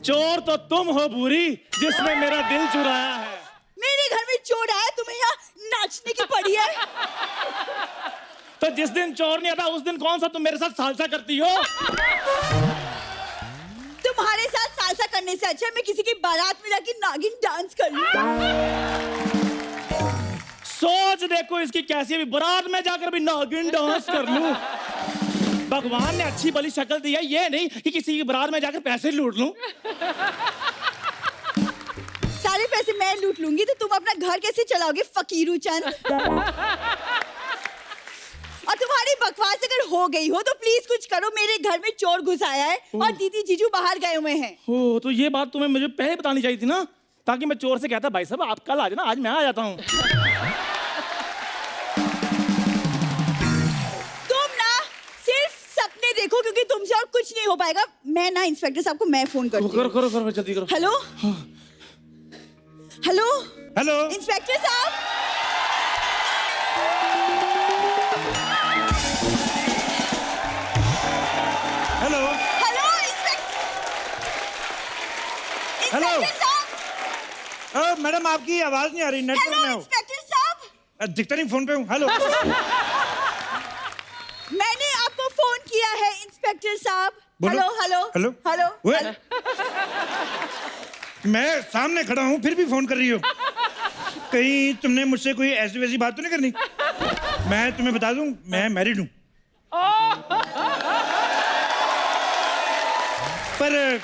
चोर तो तुम हो भूरी, जिसने मेरा दिल चुराया है। मेरे घर में चोर आया, तुम्हें यहाँ नाचने की पड़ी है। तो जिस दिन चोर नहीं आता उस दिन कौन सा तुम मेरे साथ सालसा करती हो? तुम्हारे साथ सालसा करने से अच्छा मैं किसी की बारात में जाके नागिन डांस कर लूं। सोच देखो इसकी कैसी, भी बारात में जाकर भी नागिन डांस कर लूं। भगवान ने अच्छी भली शक्ल दी है, ये नहीं कि किसी की बारात में जाकर पैसे लूट लूं। सारे पैसे मैं लूट लूंगी तो तुम अपना घर कैसे चलाओगे फकीरू चंद? और तुम्हारी बकवास अगर हो गई हो तो प्लीज कुछ करो, मेरे घर में चोर घुस आया है और दीदी जीजू बाहर गए हुए हैं। हो तो ये बात तुम्हें मुझे पहले बतानी चाहिए थी ना, ताकि मैं चोर से कहता भाई साहब आप कल आ जाना, आज मैं आ जाता हूँ। तुम ना सिर्फ सपने देखो, क्योंकि तुमसे और कुछ नहीं हो पाएगा। मैं ना इंस्पेक्टर साहब को मैं फोन करती हूँ। करो करो करो जल्दी करो। हेलो हेलो हेलो इंस्पेक्टर साहब, हेलो हेलो हेलो साहब, मैडम आपकी आवाज नहीं आ रही, नेटवर्क में हेलो हो। इंस्पेक्टर साहब, दिखता नहीं फोन पे हूँ। हेलो मैंने आपको फोन किया है इंस्पेक्टर साहब। बोलो। हेलो हेलो हेलो हेलो ओए, हेलो। मैं सामने खड़ा हूँ फिर भी फोन कर रही हो। कहीं तुमने मुझसे कोई ऐसी वैसी बात तो नहीं करनी? मैं तुम्हें बता दूं, मैं मैरिड हूँ। पर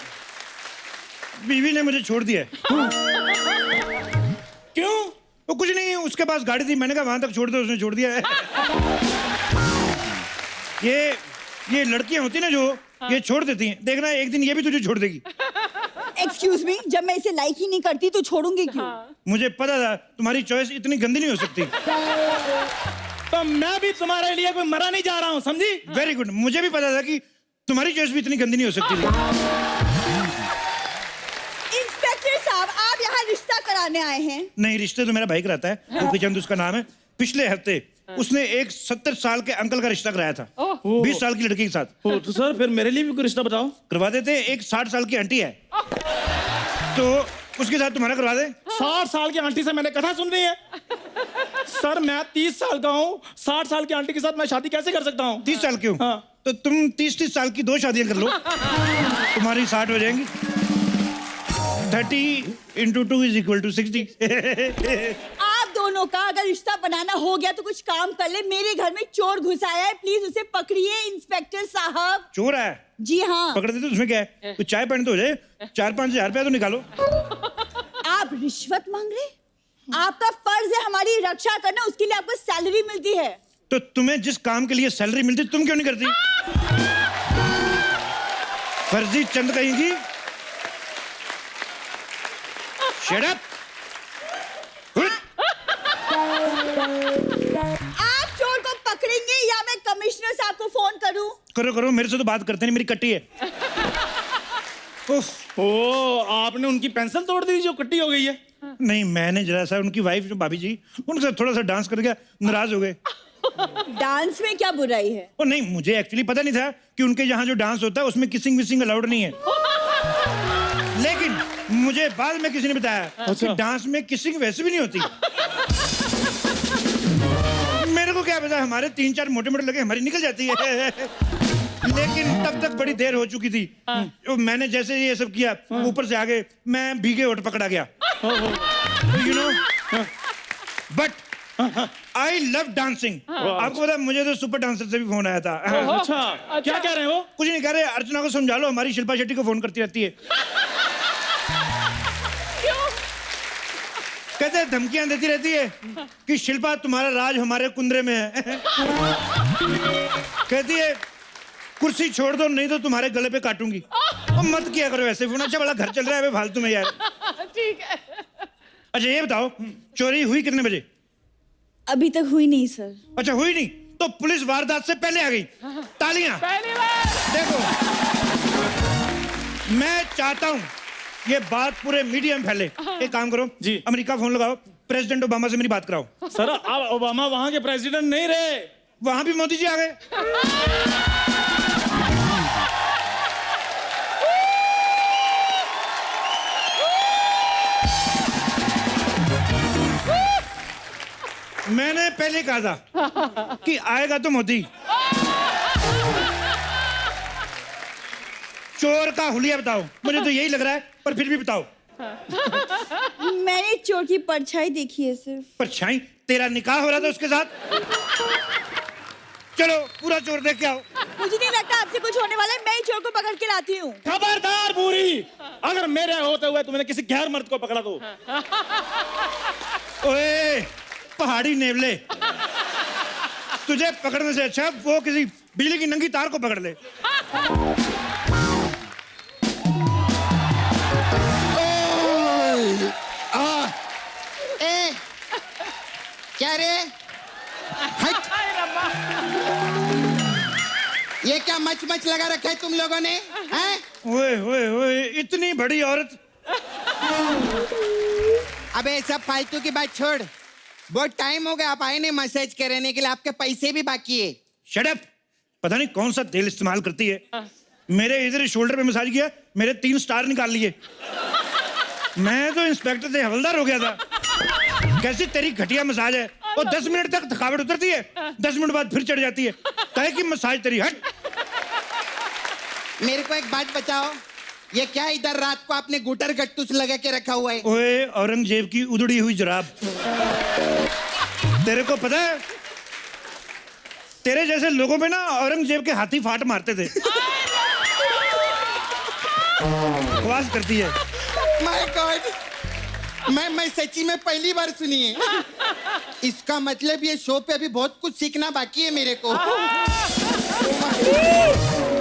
बीवी ने मुझे छोड़ दिया है। क्यों? वो कुछ नहीं, उसके पास गाड़ी थी, मैंने कहा वहां तक छोड़ दो, उसने छोड़ दिया है। ये लड़कियां होती ना जो ये छोड़ देती हैं, देखना एक दिन ये भी तुझे छोड़ देगी। एक्सक्यूज मी, जब मैं इसे लाइक ही नहीं करती तो छोड़ूंगी क्यों? मुझे पता था तुम्हारी चॉइस इतनी गंदी नहीं हो सकती। तो मैं भी तुम्हारे लिए कोई मरा नहीं जा रहा हूँ, समझी? वेरी गुड, मुझे भी पता था कि तुम्हारी चॉइस भी इतनी गंदी नहीं हो सकती। इंस्पेक्टर साहब, आप यहाँ रिश्ता कराने आए हैं? नहीं, रिश्ते तो मेरा भाई कराता है, गोपी चंद उसका नाम है। पिछले हफ्ते उसने एक 70 साल के अंकल का रिश्ता कराया था 20 साल की लड़की के साथ। तो सर फिर मेरे लिए भी कोई रिश्ता बताओ। करवा देते। एक 60 साल की आंटी है तो उसके साथ तुम्हारा करवा दे। 60 साल की आंटी से मैंने कथा सुन रही है। सर मैं 30 साल का हूँ, 60 साल की आंटी के साथ मैं शादी कैसे कर सकता हूँ? 30 साल की हूँ? हाँ। तो तुम 30 साल की 2 शादियां कर लो, तुम्हारी 60 हो जाएंगी। 30 × 2 = 60। आप दोनों का अगर रिश्ता बनाना हो गया तो कुछ काम कर ले। मेरे घर में चोर घुस आया है, प्लीज उसे पकड़िए इंस्पेक्टर साहब। चोर है? जी हाँ। पकड़ देते उसमें क्या है, कुछ चाय पानी तो हो जाए। 4-5 हजार रुपया तो निकालो। आप रिश्वत मांग रहे? आपका फर्ज है हमारी रक्षा करना, उसके लिए आपको सैलरी मिलती है। तो तुम्हें जिस काम के लिए सैलरी मिलती तुम क्यों नहीं करती? फर्जी चंद कहेंगी। Shut up! आप चोर को पकड़ेंगे या मैं कमिश्नर साहब को फोन करूं? करो करो, मेरे से तो बात करते नहीं, मेरी कट्टी है। उफ, ओ, आपने उनकी पेंसिल तोड़ दी जो कट्टी हो गई है। नहीं, मैंने जरा सा उनकी वाइफ जो भाभी जी, उनके साथ थोड़ा सा डांस कर गया, नाराज हो गए। डांस में क्या बुराई है? ओ नहीं, मुझे एक्चुअली पता नहीं था कि उनके यहाँ जो डांस होता है उसमें किसिंग विसिंग अलाउड नहीं है। लेकिन मुझे बाद में किसी ने बताया कि डांस में किसिंग वैसे भी नहीं होती। मेरे को क्या पता, हमारे 3-4 मोटे-मोटे लगे, हमारी निकल जाती है। लेकिन तब तक बड़ी देर हो चुकी थी। मैंने जैसे ये सब किया, ऊपर से आगे मैं भीगे होठ पकड़ा गया। You know, but I love dancing. आपको पता, मुझे तो सुपर डांसर से भी फोन आया था। अच्छा, क्या कह रहे हो? कुछ नहीं कह रहे, अर्चना को समझा लो, हमारी शिल्पा शेट्टी को फोन करती रहती है। कहते हैं धमकियां देती रहती है कि शिल्पा तुम्हारा राज हमारे कुंदरे में है। कहती है कुर्सी छोड़ दो नहीं तो तुम्हारे गले पे काटूंगी। और मत किया करो ऐसे फोन, अच्छा बड़ा घर चल रहा है फालतू में यार। ठीक है। अच्छा ये बताओ, चोरी हुई कितने बजे? अभी तक हुई नहीं सर। अच्छा हुई नहीं, तो पुलिस वारदात से पहले आ गई। तालियां। पहली बार। देखो, मैं चाहता हूं ये बात पूरे मीडिया में फैले। एक काम करो जी, अमेरिका फोन लगाओ, प्रेसिडेंट ओबामा से मेरी बात कराओ। सर अब ओबामा वहां के प्रेसिडेंट नहीं रहे, वहां भी मोदी जी आ गए। मैंने पहले कहा था कि आएगा तो मोदी। चोर का हुलिया बताओ, मुझे तो यही लग रहा है, पर फिर भी बताओ। मैंने चोर की परछाई देखी है सिर्फ। परछाई? तेरा निकाह हो रहा था उसके साथ? चलो पूरा चोर देख के आओ। मुझे नहीं लगता आपसे कुछ होने वाला है, मैं ही चोर को पकड़ के लाती हूँ। खबरदार बूढ़ी, अगर मेरे होते हुए तुमने किसी गैर मर्द को पकड़ा तो। ओए पहाड़ी नेवले, तुझे पकड़ने से अच्छा वो किसी बिजली की नंगी तार को पकड़ ले। ए, क्या रे? हट! ये क्या मच मच लगा रखा है तुम लोगों ने? हैं? ओए ओए ओए, इतनी बड़ी औरत। अबे सब फालतू की बात छोड़, बहुत टाइम हो गया आप आए नहीं मसाज कराने के लिए, आपके पैसे भी बाकी है। Shut up! पता नहीं कौन सा तेल इस्तेमाल करती है। मेरे इधर शोल्डर पे मसाज किया, मेरे 3 स्टार निकाल लिए। मैं तो इंस्पेक्टर से हवलदार हो गया था। कैसी तेरी घटिया मसाज है, और 10 मिनट तक थकावट उतरती है, 10 मिनट बाद फिर चढ़ जाती है। काहे की मसाज तेरी? हट! मेरे को एक बात बताओ, ये क्या इधर रात को आपने गुटर गट्टूस लगा के रखा हुआ है? ओए औरंगजेब की उधड़ी हुई जुराब। तेरे को पता है, तेरे जैसे लोगों पे ना औरंगजेब के हाथी फाट मारते थे। बकवास करती है। माय गॉड, मैं सच्ची में पहली बार सुनी है। इसका मतलब ये शो पे अभी बहुत कुछ सीखना बाकी है मेरे को।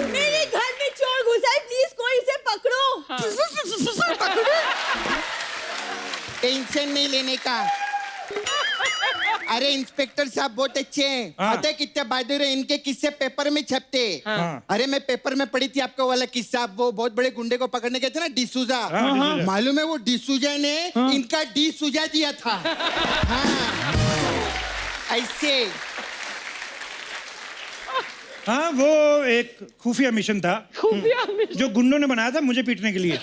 मेरे घर में चोर घुसा है, प्लीज कोई इसे पकड़ो। टेंशन नहीं लेने का। अरे इंस्पेक्टर साहब बहुत अच्छे हैं। हाँ। पता है कितने बहादुर हैं, इनके किस्से पेपर में छपते। हाँ। अरे मैं पेपर में पढ़ी थी आपको वाला किस्सा, वो बहुत बड़े गुंडे को पकड़ने गए थे ना, डिसूजा। हाँ, डिसूजा। मालूम है वो डिसूजा ने इनका डी सुजा दिया था। हाँ ऐसे। हाँ, वो एक खुफिया मिशन था जो गुंडों ने बनाया था मुझे पीटने के लिए।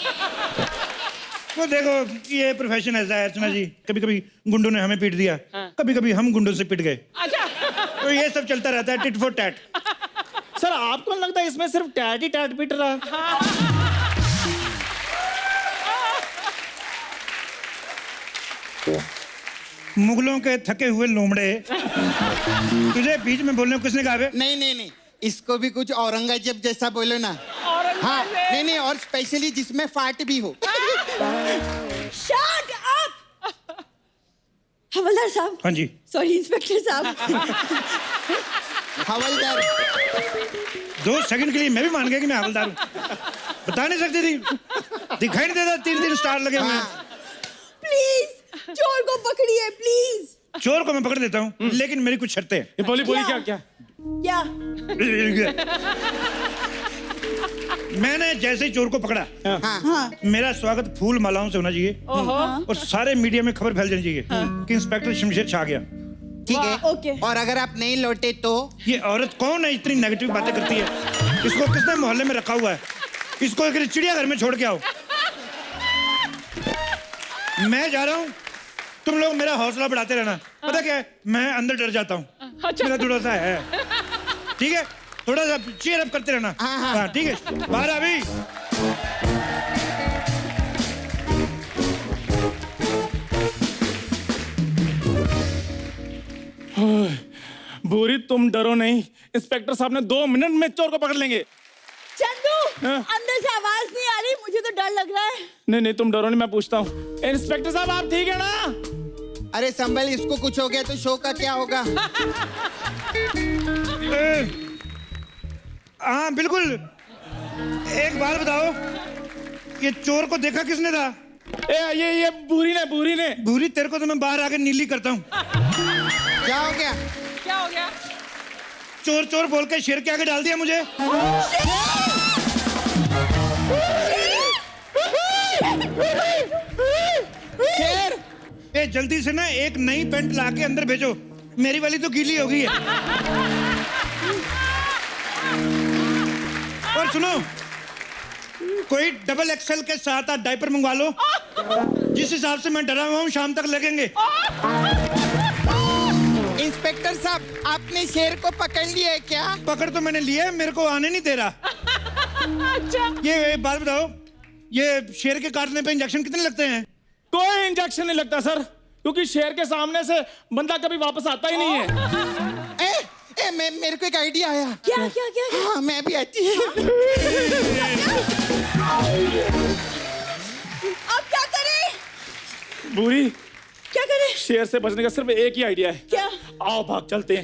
वो देखो, ये प्रोफेशन ऐसा है अर्चना जी, कभी कभी गुंडों ने हमें पीट दिया, कभी कभी हम गुंडों से पिट गए। तो ये सब चलता रहता है, टिट फॉर टैट। सर आपको लगता है इसमें सिर्फ टैट ही टैट पीट रहा है? मुगलों के थके हुए लोमड़े, तुझे बीच में बोलने को किसने कहा बे? नहीं, इसको भी कुछ औरंगजेब जैसा बोलो ना। हाँ, नहीं, और स्पेशली जिसमें फाट भी हो। Shut up! हवलदार साहब। हाँ जी। सॉरी इंस्पेक्टर साहब। हवलदार 2 सेकंड के लिए मैं भी मान गया कि मैं हवलदार हूँ। बता नहीं सकती थी, दिखाई नहीं देता 3 स्टार लगे हुए हैं। प्लीज चोर को पकड़िए प्लीज। चोर को मैं पकड़ लेता हूँ, लेकिन मेरी कुछ शर्तें हैं। बोली क्या? क्या? क्या? मैंने जैसे ही चोर को पकड़ा, हाँ। मेरा स्वागत फूल मालाओं से होना चाहिए, और सारे मीडिया में खबर फैल जानी चाहिए कि इंस्पेक्टर शमशेर छा गया। ठीक है। ओके। और अगर आप नहीं लौटे तो? ये औरत कौन है इतनी नेगेटिव बातें करती है? इसको किसने मोहल्ले में रखा हुआ है? इसको एक चिड़ियाघर में छोड़ के आओ। मैं जा रहा हूँ, तुम लोग मेरा हौसला बढ़ाते रहना। पता क्या है, मैं अंदर डर जाता हूँ, मेरा थोड़ा सा है। ठीक है, थोड़ा सा चीयर अप करते रहना। हाँ ठीक है, बाहर अभी। बुरी तुम डरो नहीं, इंस्पेक्टर साहब ने 2 मिनट में चोर को पकड़ लेंगे। चंदू, हाँ? अंदर से आवाज नहीं आ रही, मुझे तो डर लग रहा है। नहीं तुम डरो नहीं, मैं पूछता हूँ। इंस्पेक्टर साहब आप ठीक है ना? अरे संभल, इसको कुछ हो गया तो शो का क्या होगा? हाँ बिल्कुल। एक बात बताओ, ये चोर को देखा किसने था? ये बुरी ने। भूरी, तेरे को तो मैं बाहर आके नीली करता हूँ। क्या हो गया? चोर चोर बोल के शेर के आगे डाल दिया मुझे। शेर! ए जल्दी से ना एक नई पैंट ला के अंदर भेजो, मेरी वाली तो गीली हो गई है। और सुनो, कोई डबल एक्सेल के साथ आप डायपर मंगवा लो, जिस हिसाब से मैं डरा हुआ हूँ शाम तक लगेंगे। इंस्पेक्टर साहब, आपने शेर को पकड़ लिया है क्या? पकड़ तो मैंने लिया है, मेरे को आने नहीं दे रहा। ये बात बताओ, ये शेर के काटने पे इंजेक्शन कितने लगते हैं? कोई इंजेक्शन नहीं लगता सर, क्योंकि शेर के सामने से बंदा कभी वापस आता ही नहीं है। मेरे को एक आइडिया आया। क्या क्या क्या, क्या? हाँ, मैं भी आती है। अब क्या करें? बुरी, क्या करें? शेर से बचने का सिर्फ एक ही आइडिया है। क्या? आओ भाग चलते हैं।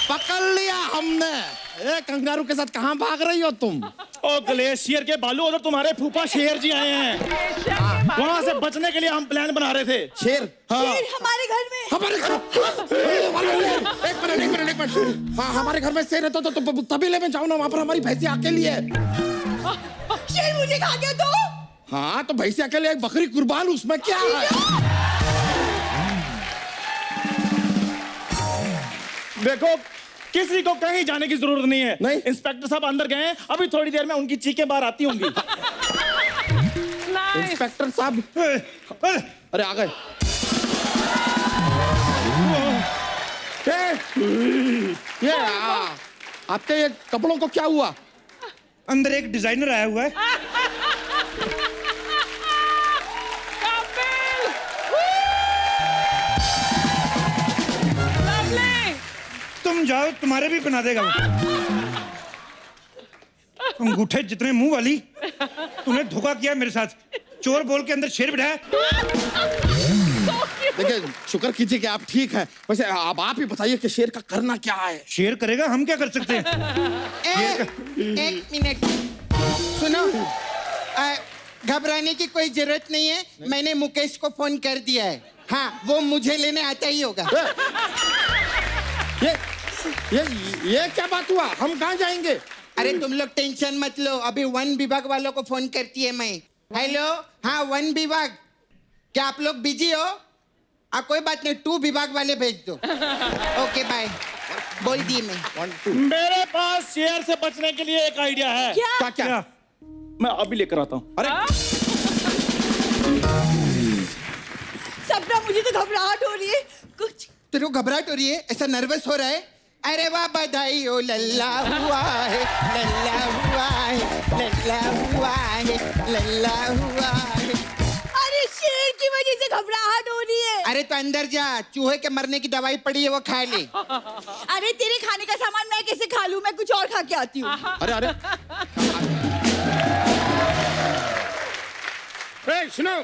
पकड़ लिया हमने। ए कंगारू के साथ कहाँ भाग रही हो तुम? ओ ग्लेशियर के बालू, उधर तुम्हारे फूफा शेर जी आए हैं। वहाँ से बचने के लिए हम प्लान बना रहे थे। शेर? शेर हमारे घर में? हमारे घर? एक मिनट। हाँ, हमारे घर में शेर है तो तबीले में जाओ ना, वहाँ पर हमारी भैंसी अकेली है। शेर मुझे खा गया तो? हाँ, तो भैंसी अकेले, एक बकरी कुर्बान, उसमें क्या है? देखो, किसी को कहीं जाने की जरूरत नहीं है। नहीं? इंस्पेक्टर साहब अंदर गए हैं, अभी थोड़ी देर में उनकी चीखें बाहर आती होंगी। इंस्पेक्टर साहब, अरे आ गए। ये आपके ये कपड़ों को क्या हुआ? अंदर एक डिजाइनर आया हुआ है। तुम जाओ, तुम्हारे भी बना देगा वो। अंगूठे जितने मुंह वाली, तूने धोखा किया मेरे साथ। चोर बोल के अंदर शेर बिठाया। देखिए, शुक्र कीजिए कि आप ठीक हैं। वैसे अब आप ही बताइए कि शेर का करना क्या है? शेर करेगा, हम क्या कर सकते हैं? एक मिनट सुनो, घबराने की कोई जरूरत नहीं है। मैंने मुकेश को फोन कर दिया है। हाँ, वो मुझे लेने आता ही होगा। ये क्या बात हुआ? हम कहाँ जाएंगे? अरे तुम लोग टेंशन मत लो, अभी वन विभाग वालों को फोन करती है मैं। हेलो, हाँ वन विभाग, क्या आप लोग बिजी हो? कोई बात नहीं, 2 विभाग वाले भेज दो। ओके बाय, बोल दिए मैं। मेरे पास शेर से बचने के लिए एक आइडिया है। क्या? क्या? मैं अभी लेकर आता हूँ। अरे सपना, मुझे तो घबराहट हो रही है कुछ। तेरे को घबराहट हो रही है? ऐसा नर्वस हो रहा है? अरे वाह, बधाई हो, लल्ला हुआ है, लल्ला हुआ है, लल्ला हुआ है, लल्ला हुआ है। अरे शेर की वजह से घबराहट हो रही है। अरे तो अंदर जा, चूहे के मरने की दवाई पड़ी है, वो खा ले। अरे तेरे खाने का सामान मैं कैसे खा लूं? मैं कुछ और खा के आती हूँ। अरे सुनो।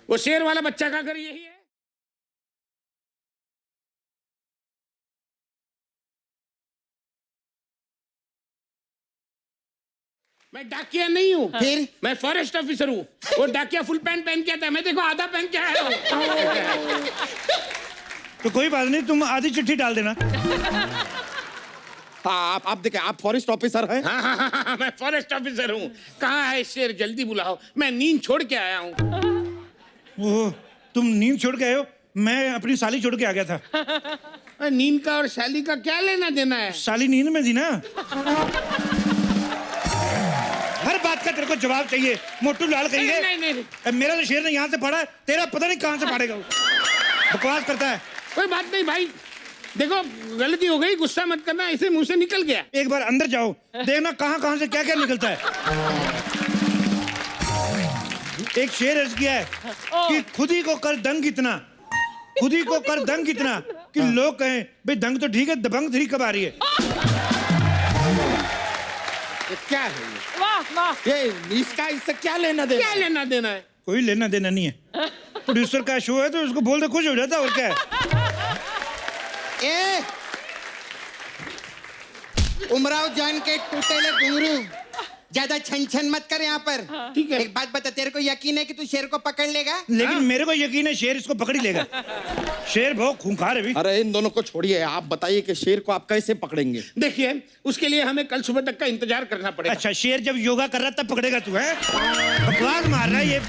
वो शेर वाला बच्चा का घर यही है? मैं डाकिया नहीं हूँ। फिर? मैं फॉरेस्ट ऑफिसर हूँ। वो डाकिया फुल पैंट पहन के आता है, मैं देखो आधा पहन के आया हूँ। तो कोई बात नहीं, तुम आधी चिट्ठी डाल देना। हाँ, आप देखिए, आप फॉरेस्ट ऑफिसर हैं? हाँ, मैं फॉरेस्ट ऑफिसर हूँ। कहाँ है शेर? जल्दी बुलाओ, मैं नींद छोड़ के आया हूँ। ओह, तुम नींद छोड़ के आए हो? मैं अपनी साली छोड़ के आ गया था। नींद का और शाली का क्या लेना देना है? साली नींद में थी ना। हर बात का तेरे को जवाब चाहिए, मोटू लाल कहिए। नहीं। मेरा तो शेर ने यहाँ से फाड़ा है, तेरा पता नहीं कहाँ से फाड़ेगा वो। बकवास करता है। कोई बात नहीं भाई, देखो गलती हो गई, गुस्सा मत करना, ऐसे मुंह से निकल गया। एक बार अंदर जाओ, देखना कहाँ से क्या क्या निकलता है। एक शेर अर्ज किया है कि खुद ही को कर दंग इतना कि लोग कहें भाई दंग तो ठीक है, दबंग 3 कब आ रही है? ये क्या है? वाह, ये इसका इससे क्या लेना देना? क्या लेना देना है? कोई लेना देना नहीं है। प्रोड्यूसर का शो है तो उसको बोल दे, खुश हो जाता, और क्या है। ए उमराव जान के टूटेले घुंगरू, ज्यादा छन छन मत कर यहाँ पर। ठीक है। एक बात बता, तेरे को यकीन है कि तू शेर को पकड़ लेगा? लेकिन मेरे को यकीन है शेर इसको पकड़ ही लेगा। शेर बहुत खूंखार है भी। अरे इन दोनों को छोड़िए, आप बताइए कि शेर को आप कैसे पकड़ेंगे? देखिए, उसके लिए हमें कल सुबह तक का इंतजार करना पड़ेगा। अच्छा, शेर जब योगा कर रहा तब पकड़ेगा तू? है बकवास मार रहा है ये।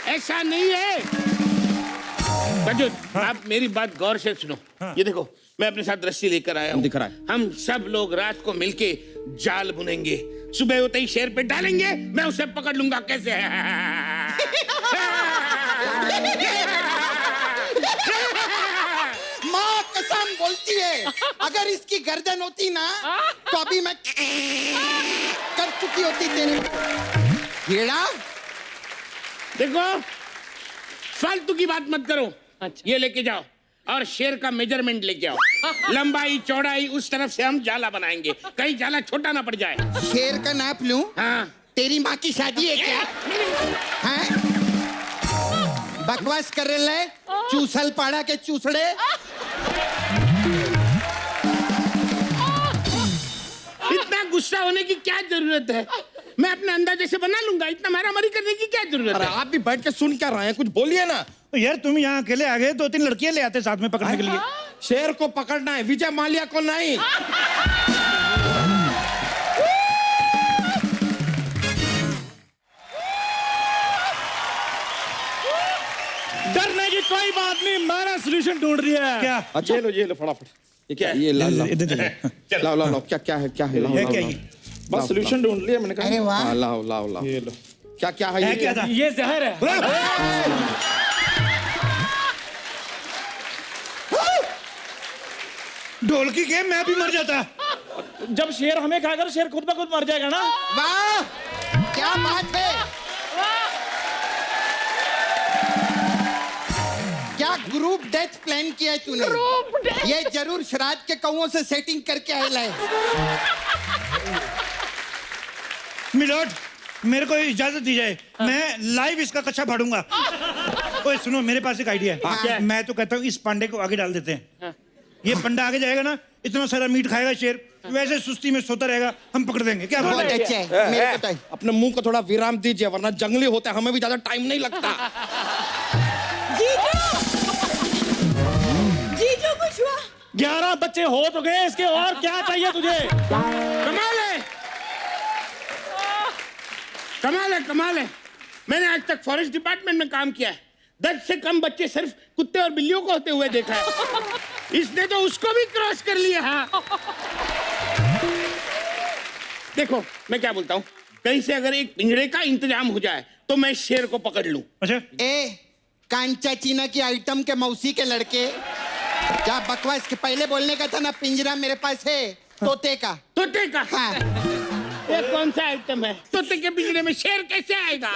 ऐसा नहीं है बजूद, आप मेरी बात गौर से सुनो। ये देखो, मैं अपने साथ रस्सी लेकर आया हूँ। दिख रहा है। हम सब लोग रात को मिलके जाल बुनेंगे, सुबह होते ही शेर पे डालेंगे, मैं उसे पकड़ लूंगा। कैसे है? माँ कसम बोलती है, अगर इसकी गर्दन होती ना तो अभी मैं कर चुकी होती तेरे हीरा। देखो, फालतू की बात मत करो। ये लेके जाओ और शेर का मेजरमेंट लेके आओ। लंबाई चौड़ाई उस तरफ से हम जाला बनाएंगे, कहीं जाला छोटा ना पड़ जाए। शेर का नाप लूं? हाँ। तेरी माँ की शादी है क्या? हैं? बकवास कर रहे है? चूसल पाड़ा के चूसड़े। इतना गुस्सा होने की क्या जरूरत है? मैं अपने अंदाजे से बना लूंगा, इतना मारामारी करने की क्या जरूरत अरे है? आप भी बैठ के सुन क्या रहे हैं? कुछ बोलिए ना। तो यार तुम यहाँ अकेले आ गए, 2-3 लड़कियां ले आते साथ में पकड़ने के लिए। शेर को पकड़ना है, विजय माल्या को नहीं। डरने की कोई बात नहीं, मैंने सोल्यूशन ढूंढ लिया है। क्या? अच्छा ये लो फटाफट। ये क्या? ये ला ला लाओ लाओ लाओ। क्या क्या है? क्या है? लाओ है लाओ क्या लाओ। ये? बस सोल्यूशन ढूंढ लिया मैंने कहा। अरे वाह। हाँ, लाओ लाओ लाओ। ये लो। क्या क्या है? है क्या था? ये जहर है। ढोलकी के मैं भी मर जाता। जब शेर हमें खाएगा तो शेर खुद ब खुद मर जाएगा ना। वाह, क्या बात है। क्या ग्रुप डेथ प्लान किया है तूने? ये जरूर श्राद्ध के कौओं से सेटिंग करके आया है। मिलोट, मेरे को इजाजत दी जाए, मैं लाइव इसका कच्चा फाड़ूंगा। ओए सुनो, मेरे पास एक आइडिया है। मैं तो कहता हूँ इस पांडे को आगे डाल देते हैं। ये पंडा आगे जाएगा ना, इतना सारा मीट खाएगा शेर, वैसे सुस्ती में सोता रहेगा, हम पकड़ देंगे। क्या बात बहुत है? अच्छा है, मेरे को तो है। अपने मुंह को थोड़ा विराम दीजिए, वरना जंगली होते हैं, हमें भी ज्यादा टाइम नहीं लगता। जीजू कुछ हुआ? 11 बच्चे हो तो गए, इसके और क्या चाहिए तुझे? कमाल है, कमाल है, कमाल है। मैंने आज तक फॉरेस्ट डिपार्टमेंट में काम किया है, 10 से कम बच्चे सिर्फ कुत्ते और बिल्लियों को होते हुए देखा है। इसने तो उसको भी क्रॉस कर लिया। हाँ। देखो, मैं क्या बोलता हूँ, कहीं से अगर एक पिंजरे का इंतजाम हो जाए तो मैं शेर को पकड़ लूं। अच्छा, ए, कांचा चीना की आइटम के मौसी के लड़के, क्या बकवास के पहले बोलने का था ना, पिंजरा मेरे पास है तोते का। तोते का? हाँ। ये कौन सा आइटम है? तोते के पिंजरे में शेर कैसे आएगा?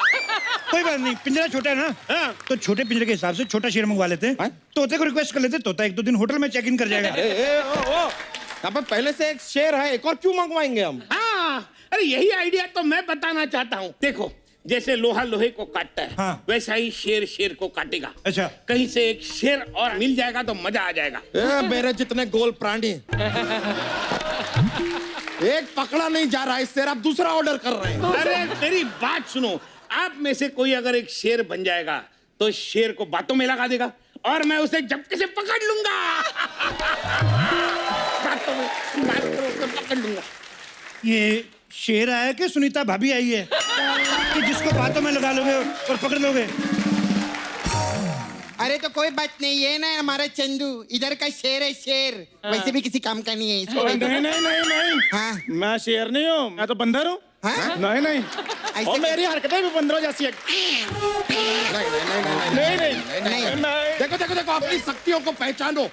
कोई बात नहीं, पिंजरा छोटा है ना, हाँ। तो छोटे पिंजरे के हिसाब से छोटा शेर मंगवा लेते हैं। तोते को रिक्वेस्ट कर लेते, तोता 1-2 दिन होटल में चेक इन कर जाएगा। यहाँ पर पहले से एक शेर है, एक और क्यों मंगवाएंगे हम? हाँ, अरे यही आइडिया तो मैं बताना चाहता हूँ। देखो, जैसे लोहा लोहे को काटता है, हाँ। वैसा ही शेर शेर को काटेगा। अच्छा, कहीं से एक शेर और मिल जाएगा तो मजा आ जाएगा। मेरे जितने गोल प्राणी एक पकड़ा नहीं जा रहा है शेर, आप दूसरा ऑर्डर कर रहे हैं। अरे मेरी बात सुनो, आप में से कोई अगर एक शेर बन जाएगा तो शेर को बातों में लगा देगा और मैं उसे झपके से पकड़ लूंगा। बातों में पकड़ लूंगा। ये शेर आया कि सुनीता भाभी आई है कि जिसको बातों में लगा लोगे और पकड़ लोगे? अरे तो कोई बात नहीं, ये ना हमारा चंदू इधर का शेर है, शेर वैसे भी किसी काम का नहीं है इसको। नहीं नहीं नहीं नहीं, हाँ। मैं शेर नहीं हूँ, मैं तो बंदर हूँ। हाँ? नहीं नहीं, ऐसे और मेरी हरकतें भी बंदरों जैसी है। नहीं नहीं नहीं, देखो देखो देखो, अपनी शक्तियों को पहचानो।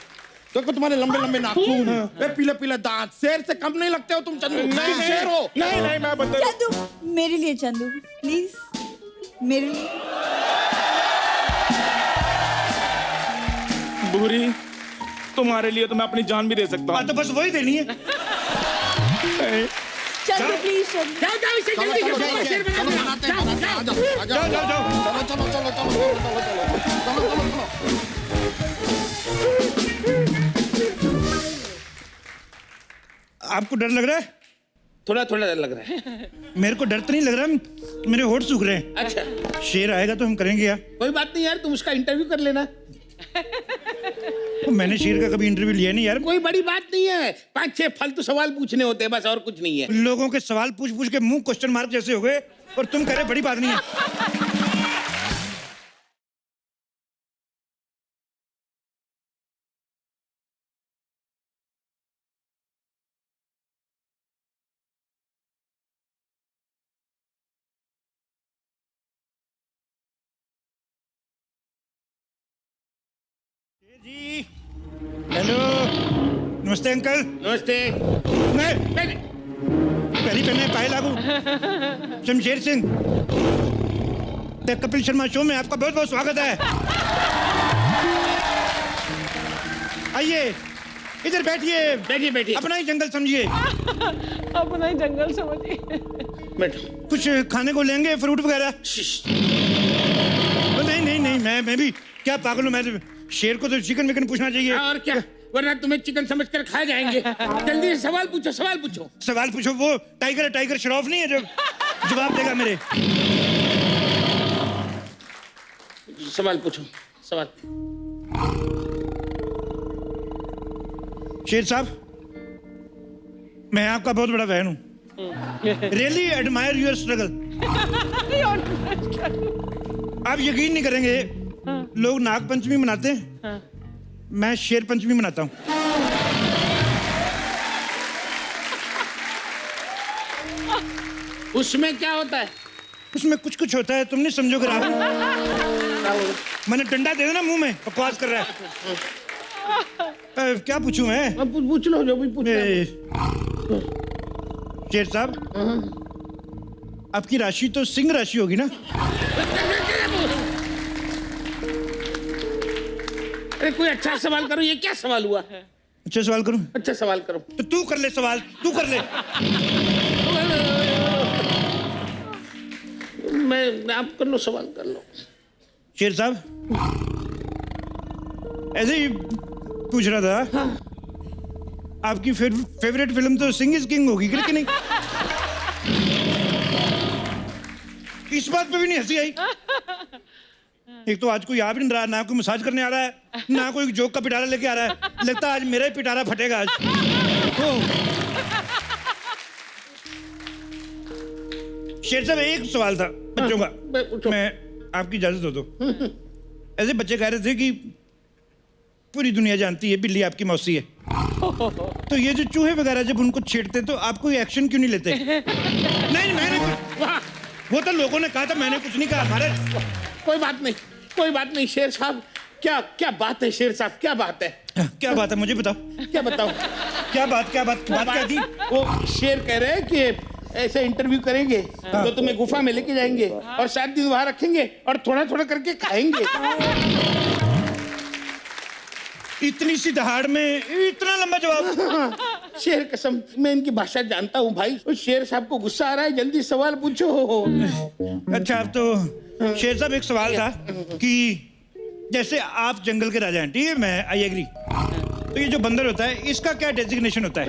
देखो तुम्हारे लंबे लंबे नाखून, पीले पीले दांत, शेर से कम नहीं लगते हो तुम चंदू। नहीं शेर हो। नहीं नहीं, मैं बंदर हूँ। चंदू, मेरे लिए चंदू प्लीज, मेरे लिए। बुरी, तुम्हारे लिए तो मैं अपनी जान भी दे सकता हूँ। तो बस वही देनी है। चंदू प्लीज, चंदू। जाओ जाओ, इसे जल्दी से ऊपर शेर बना दो। बनाते हैं, बनाते हैं, आ जाओ, आ जाओ, जाओ, जाओ। चलो चलो चलो चलो चलो चलो चलो चलो। आपको डर लग रहा है? थोड़ा थोड़ा डर लग रहा है। मेरे को डर तो नहीं लग रहा, मेरे होठ सूख रहे हैं। अच्छा, शेर आएगा तो हम करेंगे यार। कोई बात नहीं यार, तुम उसका इंटरव्यू कर लेना। तो मैंने शेर का कभी इंटरव्यू लिया नहीं यार। कोई बड़ी बात नहीं है, 5-6 फालतू सवाल पूछने होते हैं बस, और कुछ नहीं है। लोगों के सवाल पूछ पूछ के मुंह क्वेश्चन मार्क जैसे हो गए, और तुम कह रहे बड़ी बात नहीं है। जी हेलो, नमस्ते अंकल। नमस्ते। मैं नहीं, पहली पहने पाए लागू शमशेर सिंह, द कपिल शर्मा शो में आपका बहुत बहुत स्वागत है। आइए इधर बैठिए, बैठिए बैठिए। अपना ही जंगल समझिए। अपना ही जंगल समझिए। बैठो। कुछ खाने को लेंगे, फ्रूट वगैरह? नहीं नहीं नहीं, मैं भी क्या पागल हूँ, मैं शेर को तो चिकन विकन पूछना चाहिए। और क्या, वरना तुम्हें चिकन समझकर खा जाएंगे। जल्दी से सवाल पूछो, सवाल पूछो। सवाल पूछो। वो टाइगर है, टाइगर श्रॉफ नहीं है जो जवाब देगा मेरे। सवाल पूछो, सवाल। शेर साहब, मैं आपका बहुत बड़ा फैन हूँ। Really admire your struggle. आप यकीन नहीं करेंगे, लोग नाग पंचमी मनाते हैं, मैं शेर पंचमी मनाता हूँ। उसमें क्या होता है? उसमें कुछ कुछ होता है, तुम नहीं समझोगे राहुल। मैंने डंडा दे देना मुंह में, बकवास कर रहा है। क्या पूछूं मैं? अब पूछ लो जो भी पूछना है। शेर साहब, आपकी राशि तो सिंह राशि होगी ना? अरे कोई अच्छा सवाल करो, ये क्या सवाल हुआ? अच्छा सवाल करूं? अच्छा सवाल करो। तो तू कर ले सवाल, तू कर ले। मैं आप कर लो, सवाल कर लो। शेर साहब, ऐसे ही पूछ रहा था। हाँ। आपकी फेवरेट फिल्म तो सिंह इज किंग होगी कि नहीं? इस बात पे भी नहीं हंसी आई। एक तो आज कोई आ भी नहीं रहा, ना कोई मसाज करने आ रहा है, ना कोई जोक का पिटारा लेके आ रहा है। लगता है आज मेरा ही पिटारा फटेगा आज। शेर साहब, एक सवाल था बच्चों का, मैं आपकी इजाजत हो तो। ऐसे बच्चे कह रहे थे कि पूरी दुनिया जानती है बिल्ली आपकी मौसी है, तो ये जो चूहे वगैरह जब उनको छेड़ते तो आप कोई एक्शन क्यों नहीं लेते? नहीं, मैंने वो तो लोगों ने कहा था, मैंने कुछ नहीं कहा। हमारे कोई बात नहीं, कोई बात नहीं। शेर साहब, क्या क्या बात है शेर साहब, क्या बात है? क्या बात है मुझे बताओ। क्या बताओ? क्या बात क्या थी? वो शेर कह रहे हैं कि ऐसे इंटरव्यू करेंगे तो तुम्हें गुफा में लेके जाएंगे और 7 दिन वहां रखेंगे और थोड़ा थोड़ा करके खाएंगे। इतनी सी दहाड़ में इतना लंबा जवाब? शेर कसम, मैं इनकी भाषा जानता हूँ भाई। उस शेर साहब को गुस्सा आ रहा है, जल्दी सवाल पूछो। अच्छा, अब तो शेर साहब एक सवाल था कि जैसे आप जंगल के राजा हैं, ठीक है, मैं आई एग्री, तो ये जो बंदर होता है इसका क्या डेजिग्नेशन होता है?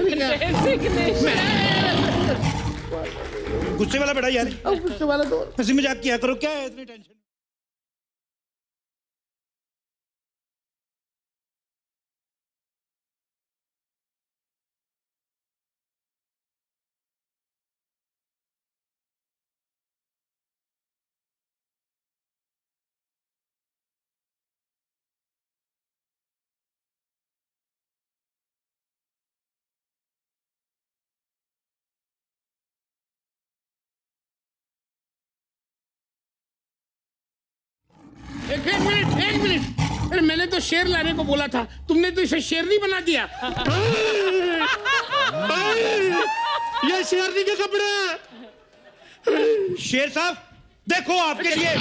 गुस्से वाला बड़ा यार, गुस्से वाला तो हंसी मजाक किया करो, क्या है इतनी टेंशन? एक मिनट। अरे मैंने तो शेर लाने को बोला था, तुमने तो इसे शेरनी बना दिया। ये शेरनी के कपड़े। शेर साहब देखो, आपके लिए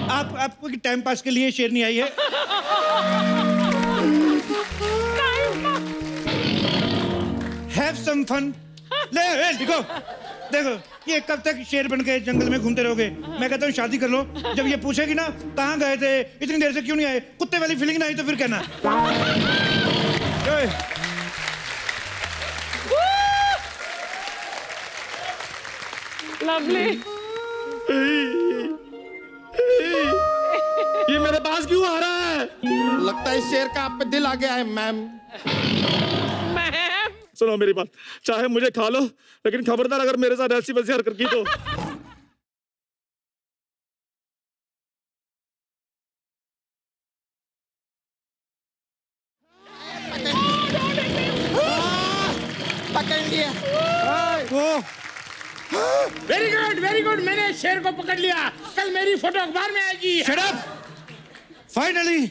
आपको टाइम पास के लिए शेरनी आई है। Have some fun. ले देखो देखो, ये कब तक शेर बन के जंगल में घूमते रहोगे? मैं कहता हूँ शादी कर लो। जब ये पूछेगी ना कहाँ गए थे, इतनी देर से क्यों नहीं आए, कुत्ते वाली फीलिंग ना आई तो फिर कहना। लवली ये मेरे पास क्यों आ रहा है? लगता है शेर का आप पे दिल आ गया है मैम। मैम सुनो मेरी बात, चाहे मुझे खा लो लेकिन खबरदार अगर मेरे साथ ऐसी वैसी हरकत की तो। पकड़ लिया। वेरी गुड, मैंने शेर को पकड़ लिया। कल मेरी फोटो अखबार में आएगी। Shut up! फाइनली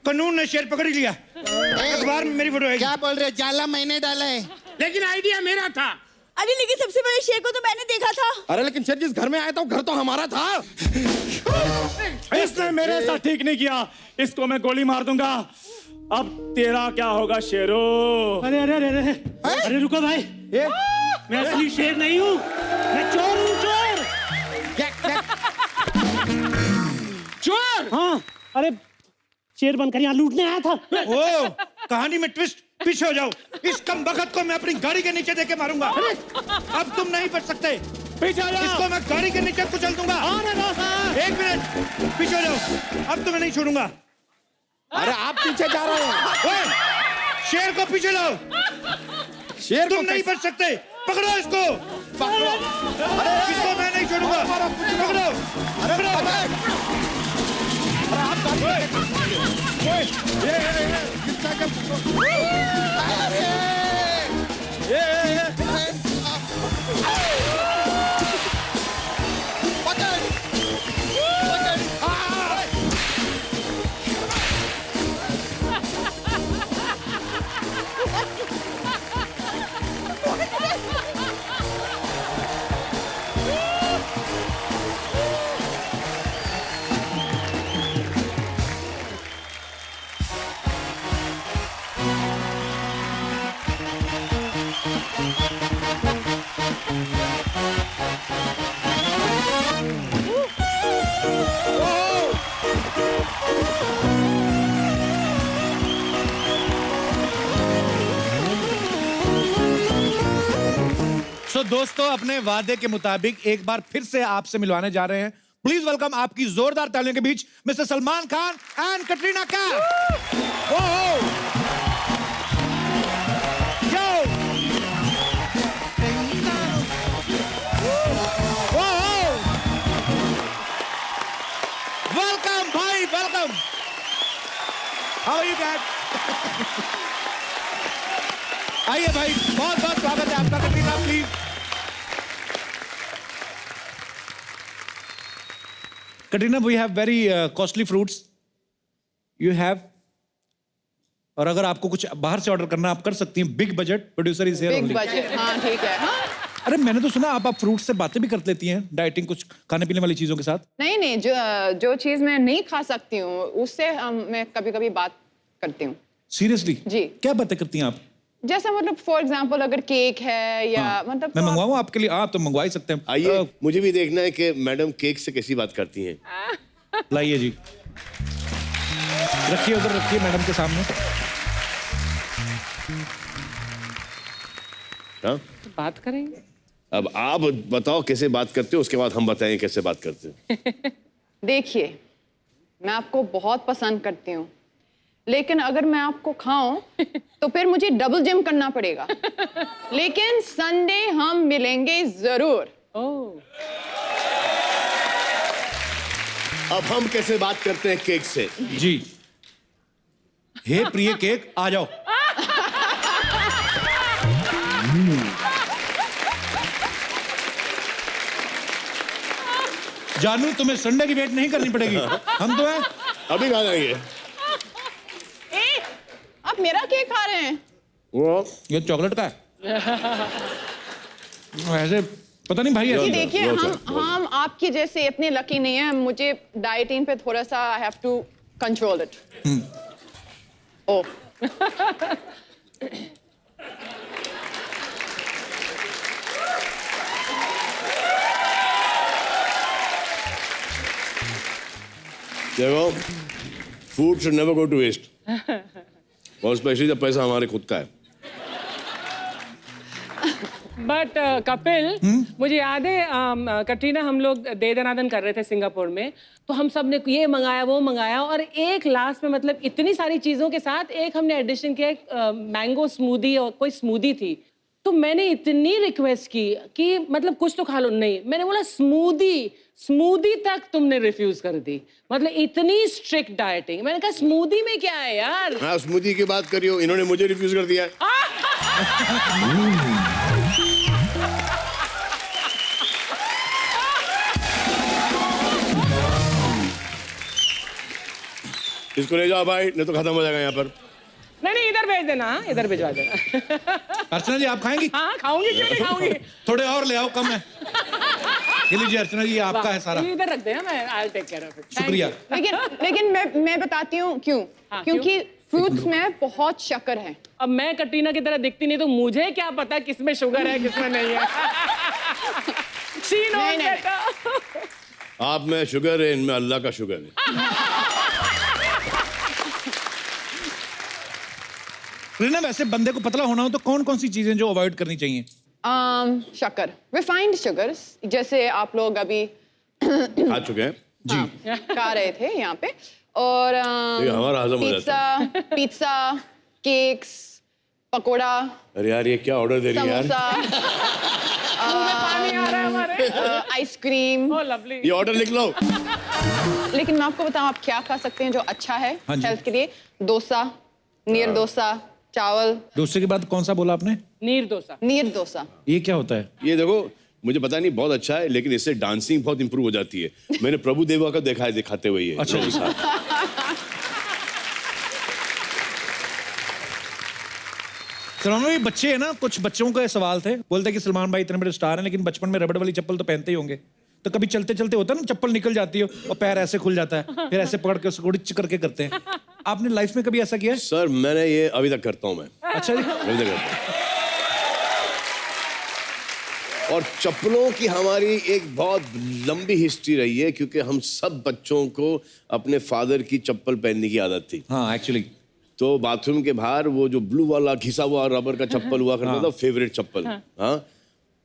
कानून ने शेर पकड़ ही लिया। अखबार में मेरी फोटो है। क्या बोल रहे? जाला मैंने डाला है। लेकिन आइडिया मेरा था। अरे लेकिन सबसे बड़े शेर को तो मैंने देखा था। अरे लेकिन शेर जिस घर में आया था वो घर तो हमारा था। इसने मेरे साथ ठीक नहीं किया, इसको मैं गोली मार दूंगा। अब तेरा क्या होगा शेरो? अरे अरे अरे अरे अरे रुको भाई, मैं असली शेर नहीं हूँ, मैं चोर हूँ, चोर। चोर? हाँ, अरे शेर बनकर यहाँ लूटने आया था। ओ, कहानी में ट्विस्ट। पीछे हो जाओ। इस कम बखत को मैं अपनी गाड़ी के नीचे देके मारूंगा। अब तुम नहीं बच सकते। पीछे आ जाओ। इसको मैं गाड़ी के नीचे कुचल दूंगा। एक मिनट, पीछे हो जाओ। अब तुम्हें नहीं छोड़ूंगा। अरे आप पीछे जा रहे हैं। ओए, शेर को पीछे लाओ। शेर तुम नहीं बच सकते। पकड़ो इसको। पकड़ो। इसको मैं नहीं छोड़ूंगा। पकड़ो, पकड़ो। तो दोस्तों, अपने वादे के मुताबिक एक बार फिर से आपसे मिलवाने जा रहे हैं। प्लीज वेलकम आपकी जोरदार तालियों के बीच mister Salman Khan and Katrina Kaif. Welcome भाई, welcome. How are you Kat? आइए भाई, बहुत बहुत स्वागत है आपका। Katrina please. Katrina, we have very costly fruits you have, और अगर आपको कुछ बाहर से ऑर्डर करना आप कर सकती हैं। Big budget producer is here only. Budget, हाँ ठीक है। हाँ अरे मैंने तो सुना आप फ्रूट्स से बातें भी कर लेती हैं, डाइटिंग कुछ खाने पीने वाली चीजों के साथ। नहीं, जो चीज मैं नहीं खा सकती हूँ उससे मैं कभी कभी बात करती हूँ। सीरियसली? जी। क्या बातें करती हैं आप? जैसा मतलब फॉर एग्जाम्पल अगर केक है या मतलब मैं मंगवाऊं आपके लिए? आप तो मंगवा ही सकते हैं। आइए, मुझे भी देखना है कि मैडम केक से कैसी बात करती हैं। लाइए जी, रखिए उधर, रखिए मैडम के सामने। हाँ, बात करेंगे। अब आप बताओ कैसे बात करते हो, उसके बाद हम बताएंगे कैसे बात करते हो। देखिए, मैं आपको बहुत पसंद करती हूँ, लेकिन अगर मैं आपको खाऊं तो फिर मुझे डबल जिम करना पड़ेगा। लेकिन संडे हम मिलेंगे जरूर। अब हम कैसे बात करते हैं केक से? जी, हे प्रिय केक, आ जाओ। जानू, तुम्हें संडे की वेट नहीं करनी पड़ेगी, हम तो हैं। अभी खा जाएंगे। आप मेरा केक खा रहे हैं? वो ये चॉकलेट का है। ऐसे पता नहीं भाई। जी ऐसे देखिए, हम आपके जैसे इतने लकी नहीं है। मुझे डाइटिंग पे थोड़ा सा I have to control it. ओ देखो, food should never go to waste, और स्पेशली जब पैसा हमारे खुद का है। बट कपिल, मुझे याद है कटरीना, हम लोग दे दनादन कर रहे थे सिंगापुर में, तो हम सब ने ये मंगाया वो मंगाया, और एक लास्ट में मतलब इतनी सारी चीज़ों के साथ एक हमने एडिशन किया, मैंगो स्मूदी और कोई स्मूदी थी, तो मैंने इतनी रिक्वेस्ट की कि मतलब कुछ तो खा लो, नहीं, मैंने बोला स्मूदी तक तुमने रिफ्यूज कर दी, मतलब इतनी स्ट्रिक्ट डाइटिंग। मैंने कहा स्मूदी में क्या है यार। हाँ, स्मूदी की बात करियो, इन्होंने मुझे रिफ्यूज कर दिया है। इसको ले जाओ भाई, नहीं तो खत्म हो जाएगा यहाँ पर। नहीं, इधर भेज देना, इधर भिजवा देना। अर्चना जी, आप खाएंगी? हाँ, खाऊंगी, क्यों नहीं खाऊंगी। थोड़े और ले आओ, कम है। ये लीजिए अर्चना जी, ये आपका है सारा। इधर रख देना, मैं I take care of it. शुक्रिया। लेकिन मैं बताती हूँ क्यों। क्योंकि फ्रूट्स में बहुत शक्कर है। अब मैं कटरीना की तरह दिखती नहीं, तो मुझे क्या पता किसमें शुगर है किसमें नहीं है। She knows better। आप में शुगर है, इनमें अल्लाह का शुगर है। रीना, वैसे बंदे को पतला होना हो तो कौन कौन सी चीजें जो अवॉइड करनी चाहिए? शक्कर, रिफाइंड शुगर्स, जैसे आप लोग अभी खा चुके हैं जी, खा रहे थे यहाँ पे, और हमारा हजम हो जाता है। Pizza, cakes, pakora. अरे यार, ये क्या ऑर्डर दे रही है यार? पानी आ रहा है हमारे। आइसक्रीम। ओह लवली। ये ऑर्डर लिख लो। लेकिन मैं आपको बताऊं, आप क्या खा सकते हैं जो अच्छा है हेल्थ के लिए। डोसा, नीर डोसा, चावल। डोसे के बाद कौन सा बोला आपने? नीर डोसा। नीर डोसा ये क्या होता है? ये देखो, मुझे पता नहीं, बहुत अच्छा है, लेकिन इससे डांसिंग बहुत इंप्रूव हो जाती है। मैंने प्रभु देवा का देखा है दिखाते हुए ये। अच्छा जी। सलमान भाई, बच्चे है ना, कुछ बच्चों का सवाल थे, बोलते हैं कि सलमान भाई इतने बड़े स्टार हैं, लेकिन बचपन में रबड़ वाली चप्पल तो पहनते ही होंगे, तो कभी चलते चलते होता है ना, चप्पल निकल जाती है और पैर ऐसे खुल जाता है, फिर ऐसे पकड़ के उसको उड़िच करके करते हैं। आपने लाइफ में कभी ऐसा किया है? सर, मैंने ये अभी तक करता हूँ मैं। अच्छा जी। अभी तक करता हूँ। और चप्पलों की हमारी एक बहुत लंबी हिस्ट्री रही है, क्योंकि हम सब बच्चों को अपने फादर की चप्पल पहनने की आदत थी। हाँ, एक्चुअली तो बाथरूम के बाहर वो जो ब्लू वाला घिसा हुआ रबर का चप्पल हुआ करता था, फेवरेट चप्पल। हाँ,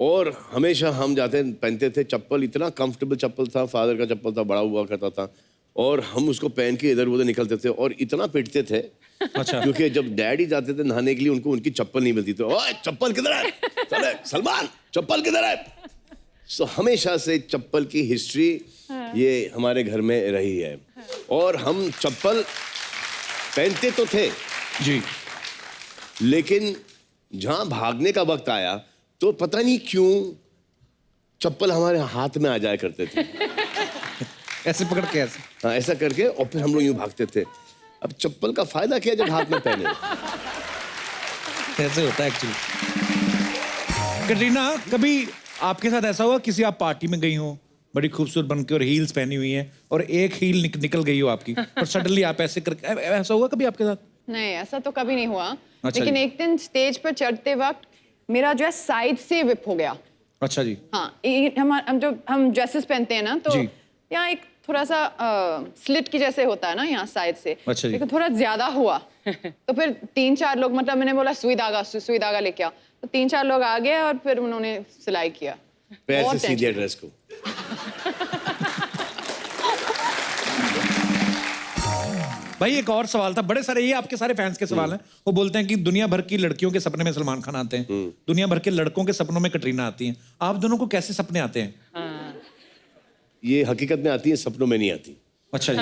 और हमेशा हम जाते पहनते थे चप्पल, इतना कंफर्टेबल चप्पल था, फादर का चप्पल था, बड़ा हुआ करता था, और हम उसको पहन के इधर उधर निकलते थे और इतना पिटते थे। अच्छा। क्योंकि जब डैडी जाते थे नहाने के लिए, उनको उनकी चप्पल नहीं मिलती थी। ओए, चप्पल किधर है? चले सलमान, चप्पल किधर है? सो हमेशा से चप्पल की हिस्ट्री ये हमारे घर में रही है, और हम चप्पल पहनते तो थे जी, लेकिन जहां भागने का वक्त आया तो पता नहीं क्यों चप्पल हमारे हाथ में आ जाया करते थे। ऐसे पकड़ के ऐसे। हाँ, ऐसा करके, और फिर हम लोग यूं भागते थे। अब चप्पल का फायदा क्या जब हाथ में पहने? ऐसे होता है एक्चुअली। कटरीना, कभी आपके साथ ऐसा हुआ, किसी आप पार्टी में गई हो, बड़ी खूबसूरत बनके और हील्स पहनी हुई है, और एक हील निकल गई हो आपकी, और सडनली आप ऐसे करके, ऐसा हुआ कभी आपके साथ? नहीं, ऐसा तो कभी नहीं हुआ। अच्छा लेकिन जी। एक दिन स्टेज पर चढ़ते वक्त मेरा जो है साइड से विप हो गया। अच्छा जी। हाँ, हम ड्रेसेस पहनते हैं ना, तो यहाँ एक थोड़ा सा स्लिट की जैसे होता है ना यहाँ साइड से। अच्छा जी। लेकिन थोड़ा ज्यादा हुआ। तो फिर 3-4 लोग, मतलब मैंने बोला सुई धागा लेके आओ, तो 3-4 लोग आ गए और फिर उन्होंने सिलाई किया। पैर बहुत से सीधे ड्रेस को। भाई, एक और सवाल था, बड़े सारे, ये आपके सारे फैंस के सवाल हैं। वो बोलते हैं कि दुनिया भर की लड़कियों के सपने में सलमान खान आते हैं, दुनिया भर के लड़कों के सपनों में कटरीना आती हैं। आप दोनों को कैसे सपने आते हैं? ये हकीकत में आती है, सपनों में नहीं आती। अच्छा जी।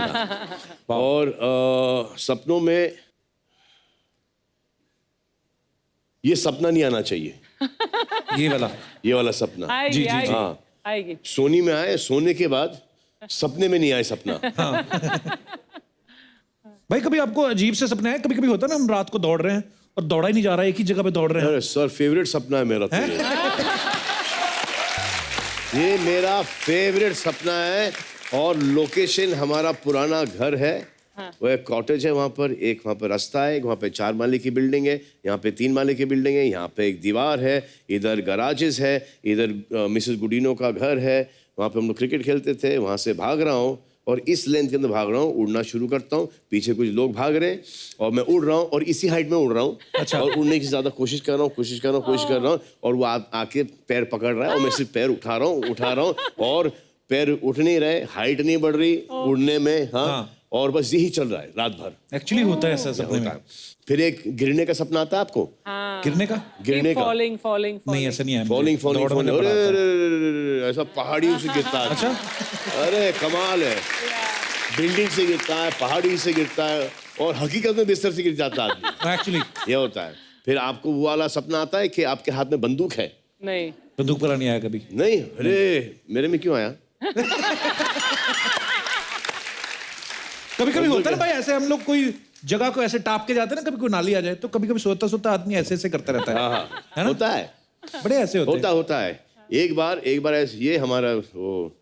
और सपनों में ये सपना नहीं आना चाहिए। ये वाला सपना। आएगी, जी, आएगी, हाँ, आएगी। सोनी में आए, सोने के बाद सपने में नहीं आए सपना। भाई, कभी आपको अजीब से सपने आए? कभी कभी होता है ना, हम रात को दौड़ रहे हैं और दौड़ा ही नहीं जा रहा है, एक ही जगह पे दौड़ रहे हैं। अरे सर, फेवरेट सपना है मेरा तो ये मेरा फेवरेट सपना है, और लोकेशन हमारा पुराना घर है। वो एक कॉटेज है वहाँ पर, एक वहाँ पर रास्ता है, एक वहाँ पे 4 माले की बिल्डिंग है, यहाँ पे 3 माले की बिल्डिंग है, यहाँ पे एक दीवार है, इधर गराजेस है, इधर मिसेस गुडीनो का घर है, वहाँ पे हम लोग क्रिकेट खेलते थे, वहाँ से भाग रहा हूँ और इस लेंथ के अंदर भाग रहा हूँ, उड़ना शुरू करता हूँ, पीछे कुछ लोग भाग रहे हैं और मैं उड़ रहा हूँ और इसी हाइट में उड़ रहा हूँ। अच्छा। और उड़ने की ज्यादा कोशिश कर रहा हूँ और वो आके पैर पकड़ रहा है और मैं सिर्फ पैर उठा रहा हूँ और पैर उठ नहीं रहे, हाइट नहीं बढ़ रही उड़ने में। हाँ। और बस यही चल रहा है रात भर। एक्चुअली होता है ऐसा सपने में। फिर एक गिरने का सपना आता है आपको? गिरने का? फॉलिंग नहीं, ऐसा नहीं है। फॉलिंग अरे ऐसा पहाड़ियों से गिरता है। अच्छा। अरे कमाल है, बिल्डिंग से गिरता है, पहाड़ी से गिरता है और हकीकत में बिस्तर से गिर जाता है। एक्चुअली ये होता है। फिर आपको वो वाला सपना आता है कि आपके हाथ में बंदूक है? नहीं, बंदूक पर नहीं आया कभी? नहीं। अरे मेरे में क्यों आया? कभी कभी होता है ना भाई, ऐसे हम लोग कोई जगह को ऐसे टाप के जाते हैं ना, कभी कोई नाली आ जाए तो कभी कभी सोता सोता आदमी ऐसे ऐसे करता रहता है। है ना? होता है, बड़े ऐसे होता है। एक बार ऐसे, ये हमारा वो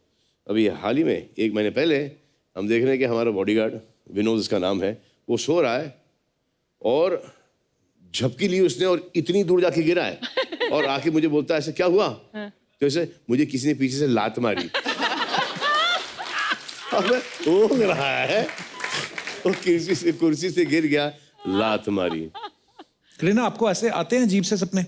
अभी हाल ही में 1 महीने पहले हम देख रहे हैं कि हमारा बॉडीगार्ड विनोद इसका नाम है, वो सो रहा है और झपकी ली उसने और इतनी दूर जाके गिरा है और आके मुझे बोलता है ऐसे क्या हुआ? तो ऐसे मुझे किसी ने पीछे से लात मारी। ऊँग रहा है और कुर्सी से गिर गया, लात मारी। करीना, आपको ऐसे आते हैं अजीब से सपने?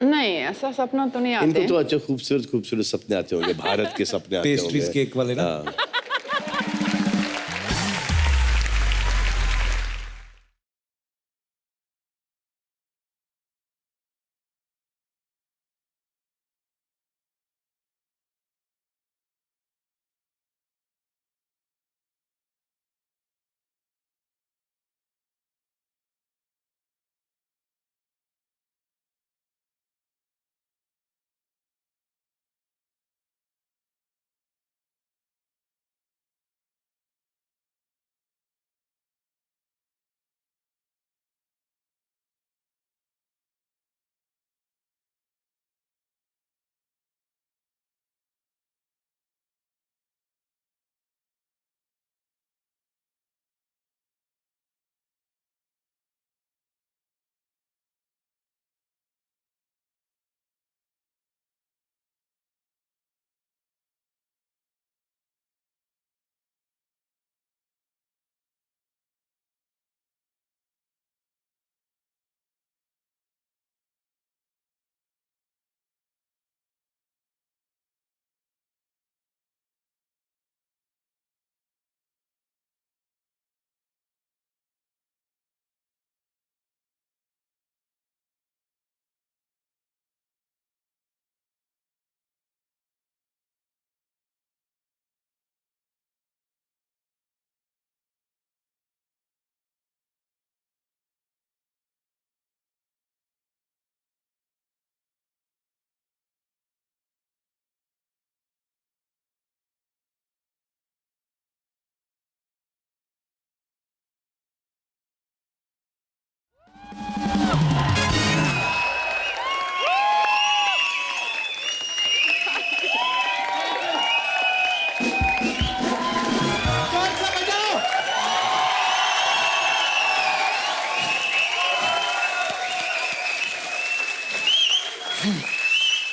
नहीं, ऐसा सपना तो नहीं आते। इनको तो अच्छे खूबसूरत सपने आते होंगे, भारत के सपने आते होंगे। पेस्ट्रीज केक वाले ना।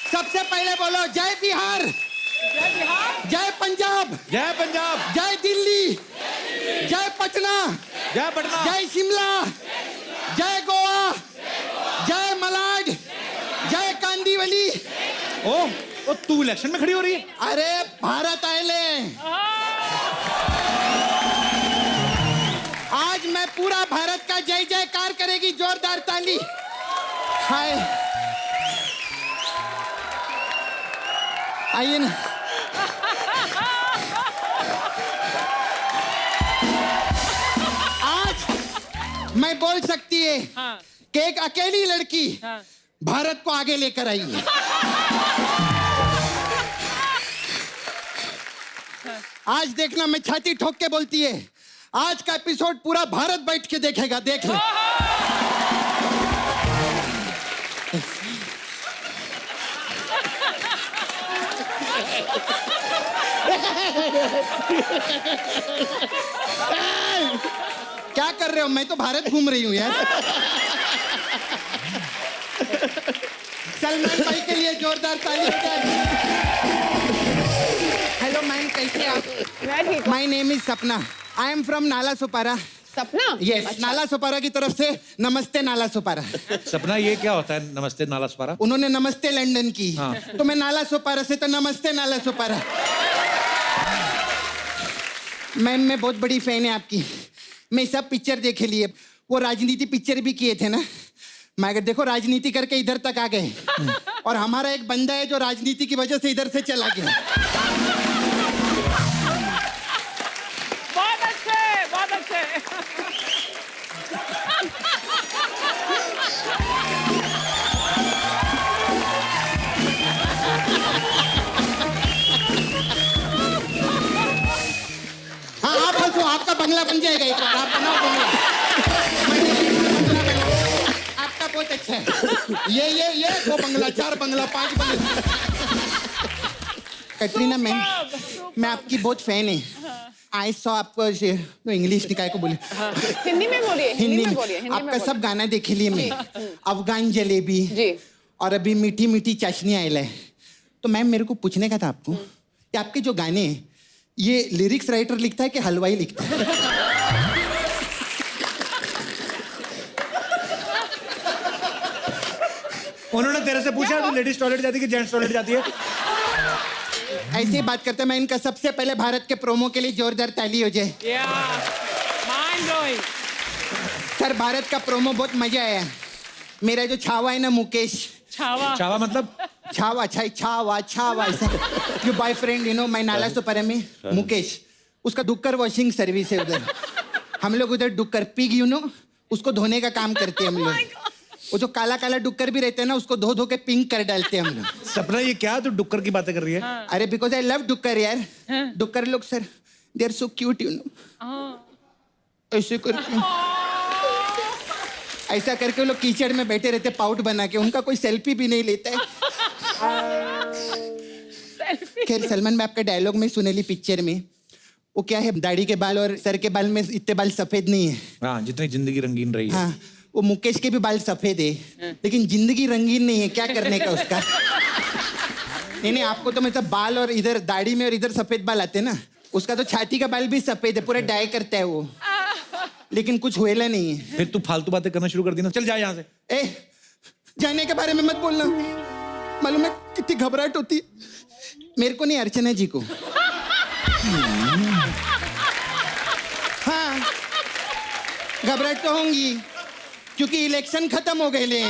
सबसे पहले बोलो जय बिहार, जय पंजाब, जय दिल्ली, जय पटना, जय शिमला, जय गोवा, जय मलाड, जय कांदीवली। ओ तू इलेक्शन में खड़ी हो रही है? अरे भारत आएले, आज मैं पूरा भारत का जय जयकार करेगी, जोरदार ताली। हाय, आइए ना। आज मैं बोल सकती है कि एक अकेली लड़की भारत को आगे लेकर आई है। आज देखना, मैं छाती ठोक के बोलती है, आज का एपिसोड पूरा भारत बैठ के देखेगा, देख ले। क्या कर रहे हो? मैं तो भारत घूम रही हूँ यार। सलमान भाई के लिए जोरदार ताली हो जाए। हेलो मैम, कैसे माय नेम इज सपना, आई एम फ्रॉम नाला सुपारा। सपना? यस, नाला सुपारा की तरफ से नमस्ते नाला सुपारा। सपना ये क्या होता है नमस्ते नाला सुपारा? उन्होंने नमस्ते लंदन की, तो मैं नाला सुपारा से तो नमस्ते नाला सुपारा। मैम मैं बहुत बड़ी फैन है आपकी, मैं सब पिक्चर देखे लिए, वो राजनीति पिक्चर भी किए थे ना, मगर देखो राजनीति करके इधर तक आ गए, और हमारा एक बंदा है जो राजनीति की वजह से इधर से चला गया। बहुत अच्छे, बहुत अच्छे। हाँ आप हंसो, आपका बंगला बन जाएगा एक बार, आप बनाओ बंगला। आपका बहुत अच्छा है। ये 2 बंगला, 4 बंगला, 5 बंगला। कैटरीना मैम, मैं आपकी बहुत फैन है। आई सॉ आपको तो इंग्लिश निकाय को बोले, हिंदी में बोलिए, हिंदी में बोलिए, हिंदी में आपका बोलिए। सब गाना देखे लिए मैं, अफगान जलेबी जी। और अभी मीठी मीठी चाशनी आयल है। तो मैम मेरे को पूछने का था आपको कि आपके जो गाने हैं ये लिरिक्स राइटर लिखता है कि हलवाई लिखता है? उन्होंने तेरे से पूछा तू लेडीज टॉयलेट जाती है कि जेंट्स टॉयलेट जाती है? ऐसे ही बात करते हैं। मैं इनका सबसे पहले भारत के प्रोमो के लिए जोरदार ताली हो जाए। Mind blowing. सर भारत का प्रोमो बहुत मजा आया। मेरा जो छावा है ना मुकेश, चावा मतलब? छावा छावा ऐसा जो बॉयफ्रेंड माय नाला सुपारा में मुकेश, उसका डुक्कर वॉशिंग सर्विस है उधर। हम लोग उधर डुक्कर पिग उसको धोने का काम करते हैं हम लोग। वो जो काला काला डुक्कर भी रहते हैं ना उसको धो धो के पिंक कर डालते हैं हम लोग। सपना ये क्या तू डुक्कर की बातें कर रही है? अरे बिकॉज आई लव डुक्कर यार। डुक्कर लोग sir they are so cute ऐसे करके, ऐसा करके वो लोग कीचड़ में बैठे रहते पाउट बना के, उनका कोई सेल्फी भी नहीं लेता है। खैर सलमान मैं आपका डायलॉग में सुनेली पिक्चर में वो क्या है, दाढ़ी के बाल और सर के बाल में इतने बाल सफेद नहीं है। हाँ जितनी जिंदगी रंगीन रही है। हाँ वो मुकेश के भी बाल सफेद है, लेकिन जिंदगी रंगीन नहीं है, क्या करने का उसका। नहीं आपको तो मतलब बाल और इधर दाढ़ी में और इधर सफेद बाल आते ना, उसका तो छाती का बाल भी सफेद है, पूरा डाई करता है वो, लेकिन कुछ हुएला नहीं है। फिर तू फालतू बातें करना शुरू कर दी ना, चल जा यहाँ से। जाने के बारे में मत बोलना, मालूम है कितनी घबराहट होती। मेरे को नहीं, अर्चना जी को। हाँ घबराहट तो होंगी क्योंकि इलेक्शन खत्म हो गए ले।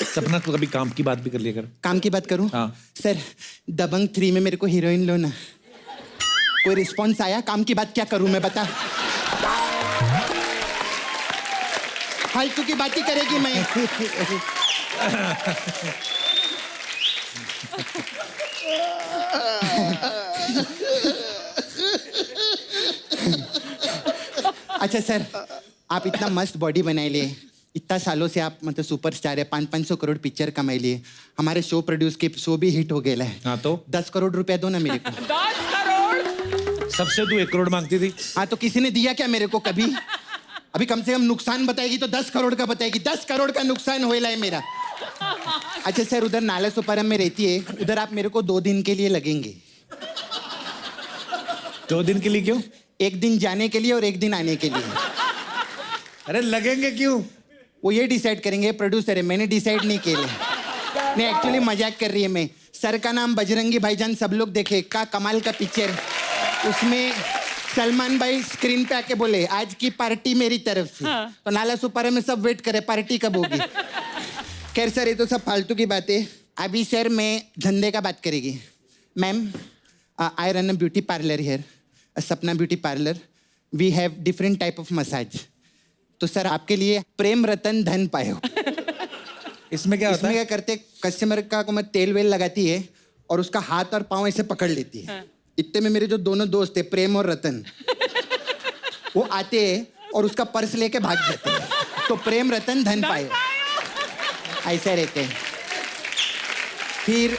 सपना तू कभी काम की बात भी कर लिया कर। काम की बात करूं? हाँ। सर दबंग 3 में मेरे को हीरोइन लो ना। कोई रिस्पॉन्स आया? काम की बात क्या करूं मैं, बता। फालतू की बात ही करेगी मैं। अच्छा सर, आप इतना मस्त बॉडी बनाए लिए, इतना सालों से आप मतलब सुपरस्टार है, 500 करोड़ पिक्चर कमाई लिए, हमारे शो प्रोड्यूस के शो भी हिट हो गया है। हाँ तो 10 करोड़ रुपया दो ना मेरे को। 10 करोड़? सबसे तू 1 करोड़ मांगती थी। हाँ तो किसी ने दिया क्या मेरे को कभी? अभी कम से कम नुकसान बताएगी तो 10 करोड़ का बताएगी। 10 करोड़ का नुकसान होएला है मेरा। अच्छा सर, उधर नाला सुपारा में रहती है, उधर आप मेरे को 2 दिन के लिए लगेंगे। 2 दिन के लिए क्यों? 1 दिन जाने के लिए और 1 दिन आने के लिए। अरे लगेंगे क्यों? वो ये डिसाइड करेंगे, प्रोड्यूसर है, मैंने डिसाइड नहीं किया। नहीं एक्चुअली मजाक कर रही है मैं। सर का नाम बजरंगी भाईजान सब लोग देखे, का कमाल का पिक्चर। उसमें सलमान भाई स्क्रीन पे आके बोले आज की पार्टी मेरी तरफ से। तो नाला सुपारा में सब वेट करे पार्टी कब होगी। खैर सर ये तो सब फालतू की बात है। अभी सर मैं धंधे का बात करेगी। Ma'am I run a beauty parlour here, Sapna beauty parlour. We have different type of massage. तो सर आपके लिए प्रेम रतन धन पायो। इसमें क्या होता इसमें है? क्या करते, कस्टमर का को मैं तेल वेल लगाती है और उसका हाथ और पाँव ऐसे पकड़ लेती है। इतने में मेरे जो दोनों दोस्त है प्रेम और रतन, वो आते हैं और उसका पर्स लेके भाग जाते हैं। तो प्रेम रतन धन पायो ऐसे रहते हैं। फिर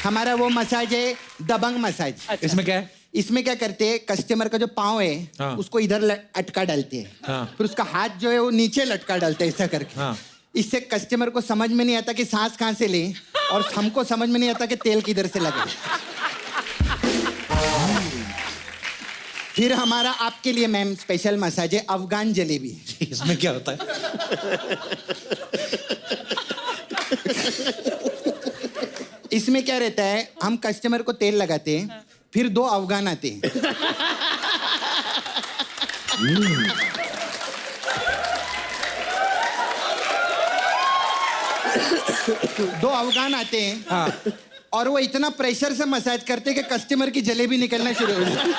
हमारा वो मसाज है दबंग मसाज। इसमें क्या है? इसमें क्या करते हैं, कस्टमर का जो पाँव है हाँ। उसको इधर अटका डालते हैं, हाँ। फिर उसका हाथ जो है वो नीचे लटका डालते हैं ऐसा करके। हाँ। इससे कस्टमर को समझ में नहीं आता कि सांस कहाँ से ले, और हमको समझ में नहीं आता कि तेल किधर से लगे। फिर हमारा आपके लिए मैम स्पेशल मसाज है अफगान जलेबी। इसमें क्या होता है? इसमें क्या रहता है, हम कस्टमर को तेल लगाते हैं, फिर 2 अफगान आते हैं। दो अफगान आते हैं, हाँ। और वो इतना प्रेशर से मसाज करते हैं कि कस्टमर की जलेबी निकलना शुरू हो जाती है।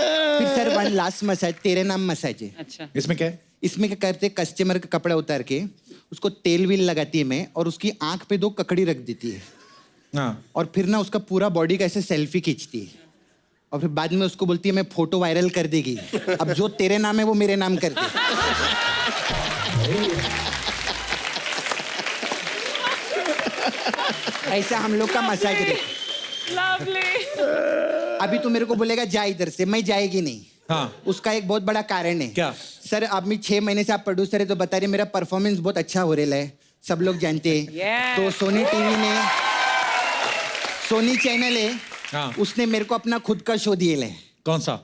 फिर सर वन लास्ट मसाज तेरे नाम मसाज है। अच्छा, इसमें क्या है? इसमें क्या करते, कस्टमर का कपड़ा उतार के उसको तेल व्हील लगाती है मैं, और उसकी आंख पे 2 ककड़ी रख देती है, हाँ। और फिर ना उसका पूरा बॉडी का ऐसे सेल्फी खींचती है, और फिर बाद में उसको बोलती है मैं फोटो वायरल कर देगी, अब जो तेरे नाम है वो मेरे नाम कर दे। ऐसा हम लोग का मसाज है। अभी तो मेरे को बोलेगा जा इधर से, मैं जाएगी नहीं। हाँ। उसका एक बहुत बड़ा कारण है। क्या? सर अभी 6 महीने से आप प्रोड्यूसर है तो बता रहे मेरा परफॉर्मेंस बहुत अच्छा हो रहा है, सब लोग जानते हैं। तो सोनी टीवी ने, सोनी चैनल है, हाँ। उसने मेरे को अपना खुद का शो दिए है। कौन सा?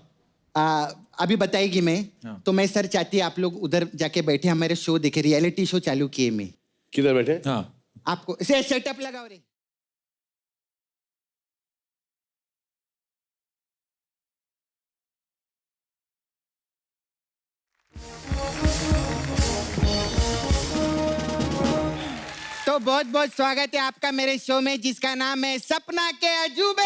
अभी बताएगी मैं। हाँ। तो मैं सर चाहती आप लोग उधर जाके बैठे हमारे शो देखे, रियलिटी शो चालू किए मैं। किधर बैठे? हाँ। आपको से सेटअप लगाओ रे। तो बहुत बहुत स्वागत है आपका मेरे शो में, जिसका नाम है सपना के अजूबे।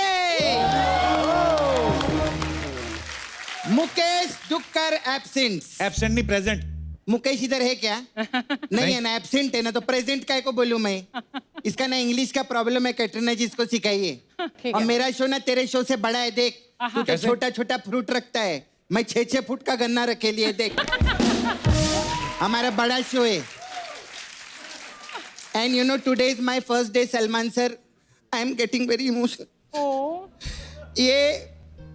मुकेश डुक्कर एब्सेंट नहीं, प्रेजेंट। मुकेश इधर है क्या? नहीं है ना, एब्सेंट है ना, तो प्रेजेंट काय को बोलूं मैं? इसका ना इंग्लिश का प्रॉब्लम है, कैटरीना जी इसको सिखाइए। और मेरा शो ना तेरे शो से बड़ा है, देख तू तो छोटा छोटा फ्रूट रखता है, मैं 6-6 फुट का गन्ना रखे लिए, देख हमारा बड़ा शो है। And you know, today is my first day, Salman sir. I am getting very emotional. ये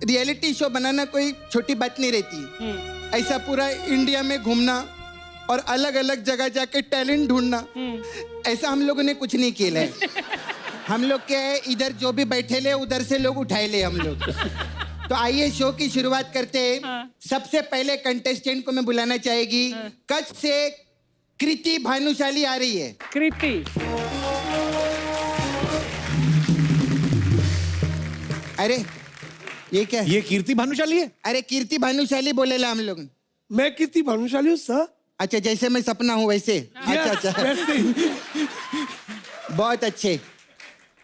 रियलिटी शो बनाना कोई छोटी बात नहीं रहती। ऐसा पूरा इंडिया में घूमना और अलग अलग जगह जाके टैलेंट ढूंढना, ऐसा हम लोगों ने कुछ नहीं किया है। हम लोग क्या है, इधर जो भी बैठे ले उधर से लोग उठाए ले हम लोग। तो आइए शो की शुरुआत करते हैं। सबसे पहले कंटेस्टेंट को मैं बुलाना चाहेगी, कच्छ से कृति भानुशाली आ रही है। कृति, अरे ये क्या है? ये कीर्ति भानुशाली है। अरे कीर्ति भानुशाली बोलेला हम लोग। मैं कीर्ति भानुशाली हूँ सर। अच्छा, जैसे मैं सपना हूँ वैसे। अच्छा अच्छा, बहुत अच्छे।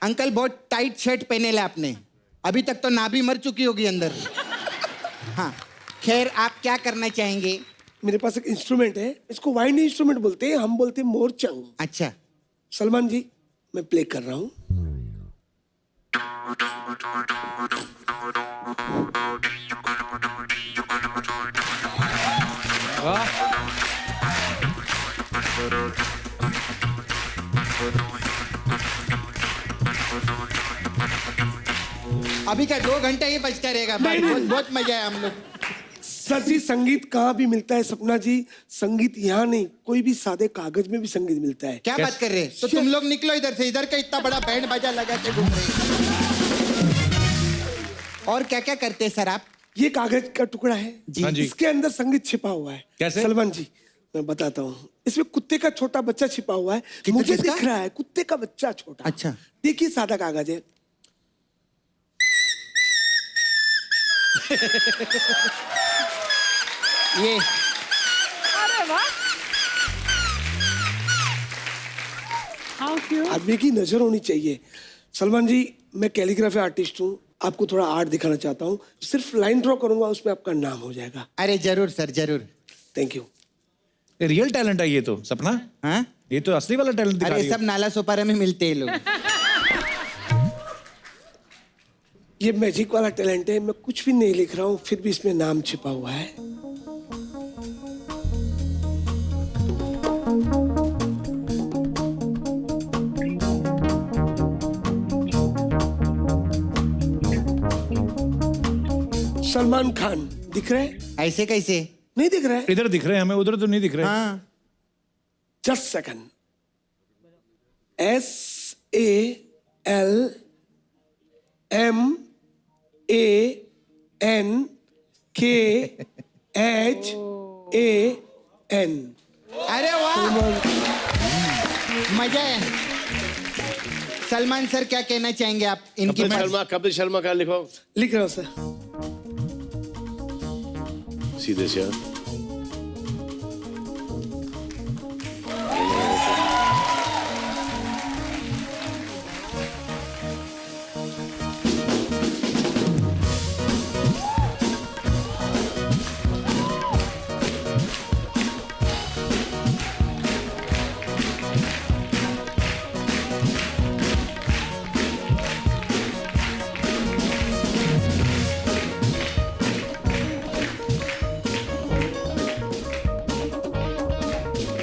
अंकल बहुत टाइट शर्ट पहने ला आपने, अभी तक तो नाभि मर चुकी होगी अंदर। हाँ खैर, आप क्या करना चाहेंगे? मेरे पास एक इंस्ट्रूमेंट है, इसको वाइंड इंस्ट्रूमेंट बोलते हैं, हम बोलते हैं मोरचंग। अच्छा सलमान जी, मैं प्ले कर रहा हूँ। अभी क्या 2 घंटे ही बजता रहेगा? बहुत बहुत मजा है हम लोग। सर जी, संगीत कहाँ भी मिलता है सपना जी, संगीत यहाँ नहीं, कोई भी सादे कागज में भी संगीत मिलता है। क्या बात कर रहे हैं? तो तुम लोग निकलो इधर से, इधर का इतना बड़ा बैंड बाजा लगा के घूम रहे। और क्या क्या करते हैं सर आप? ये कागज का टुकड़ा है जी। हाँ जी। इसके अंदर संगीत छिपा हुआ है। कैसे? सलमान जी मैं बताता हूँ, इसमें कुत्ते का छोटा बच्चा छिपा हुआ है। मुझे किसका? दिख रहा है कुत्ते का बच्चा छोटा। अच्छा देखिए, सादा कागज है। ये अरे वाह, हाउ क्यूट। आदमी की नजर होनी चाहिए। सलमान जी, मैं कैलीग्राफी आर्टिस्ट हूँ, आपको थोड़ा आर्ट दिखाना चाहता हूँ। सिर्फ लाइन ड्रॉ करूंगा, उसमें आपका नाम हो जाएगा। अरे जरूर सर, जरूर। Thank you. रियल टैलेंट है ये तो सपना। हाँ ये तो असली वाला टैलेंट दिखा अरे रही हो। सब नाला सोपारा में मिलते हैं लोग। ये मैजिक वाला टैलेंट है, मैं कुछ भी नहीं लिख रहा हूँ, फिर भी इसमें नाम छिपा हुआ है। सलमान खान दिख रहे हैं? ऐसे कैसे? नहीं दिख रहे हैं? इधर दिख रहे हैं हमें, उधर तो नहीं दिख रहे। हाँ जस्ट सेकंड। SALMANKHAN। अरे वाह मजा है। सलमान सर क्या कहना चाहेंगे आप इनकी कपिल शर्मा का लिखो। लिख रहा हूँ सर। सीधे से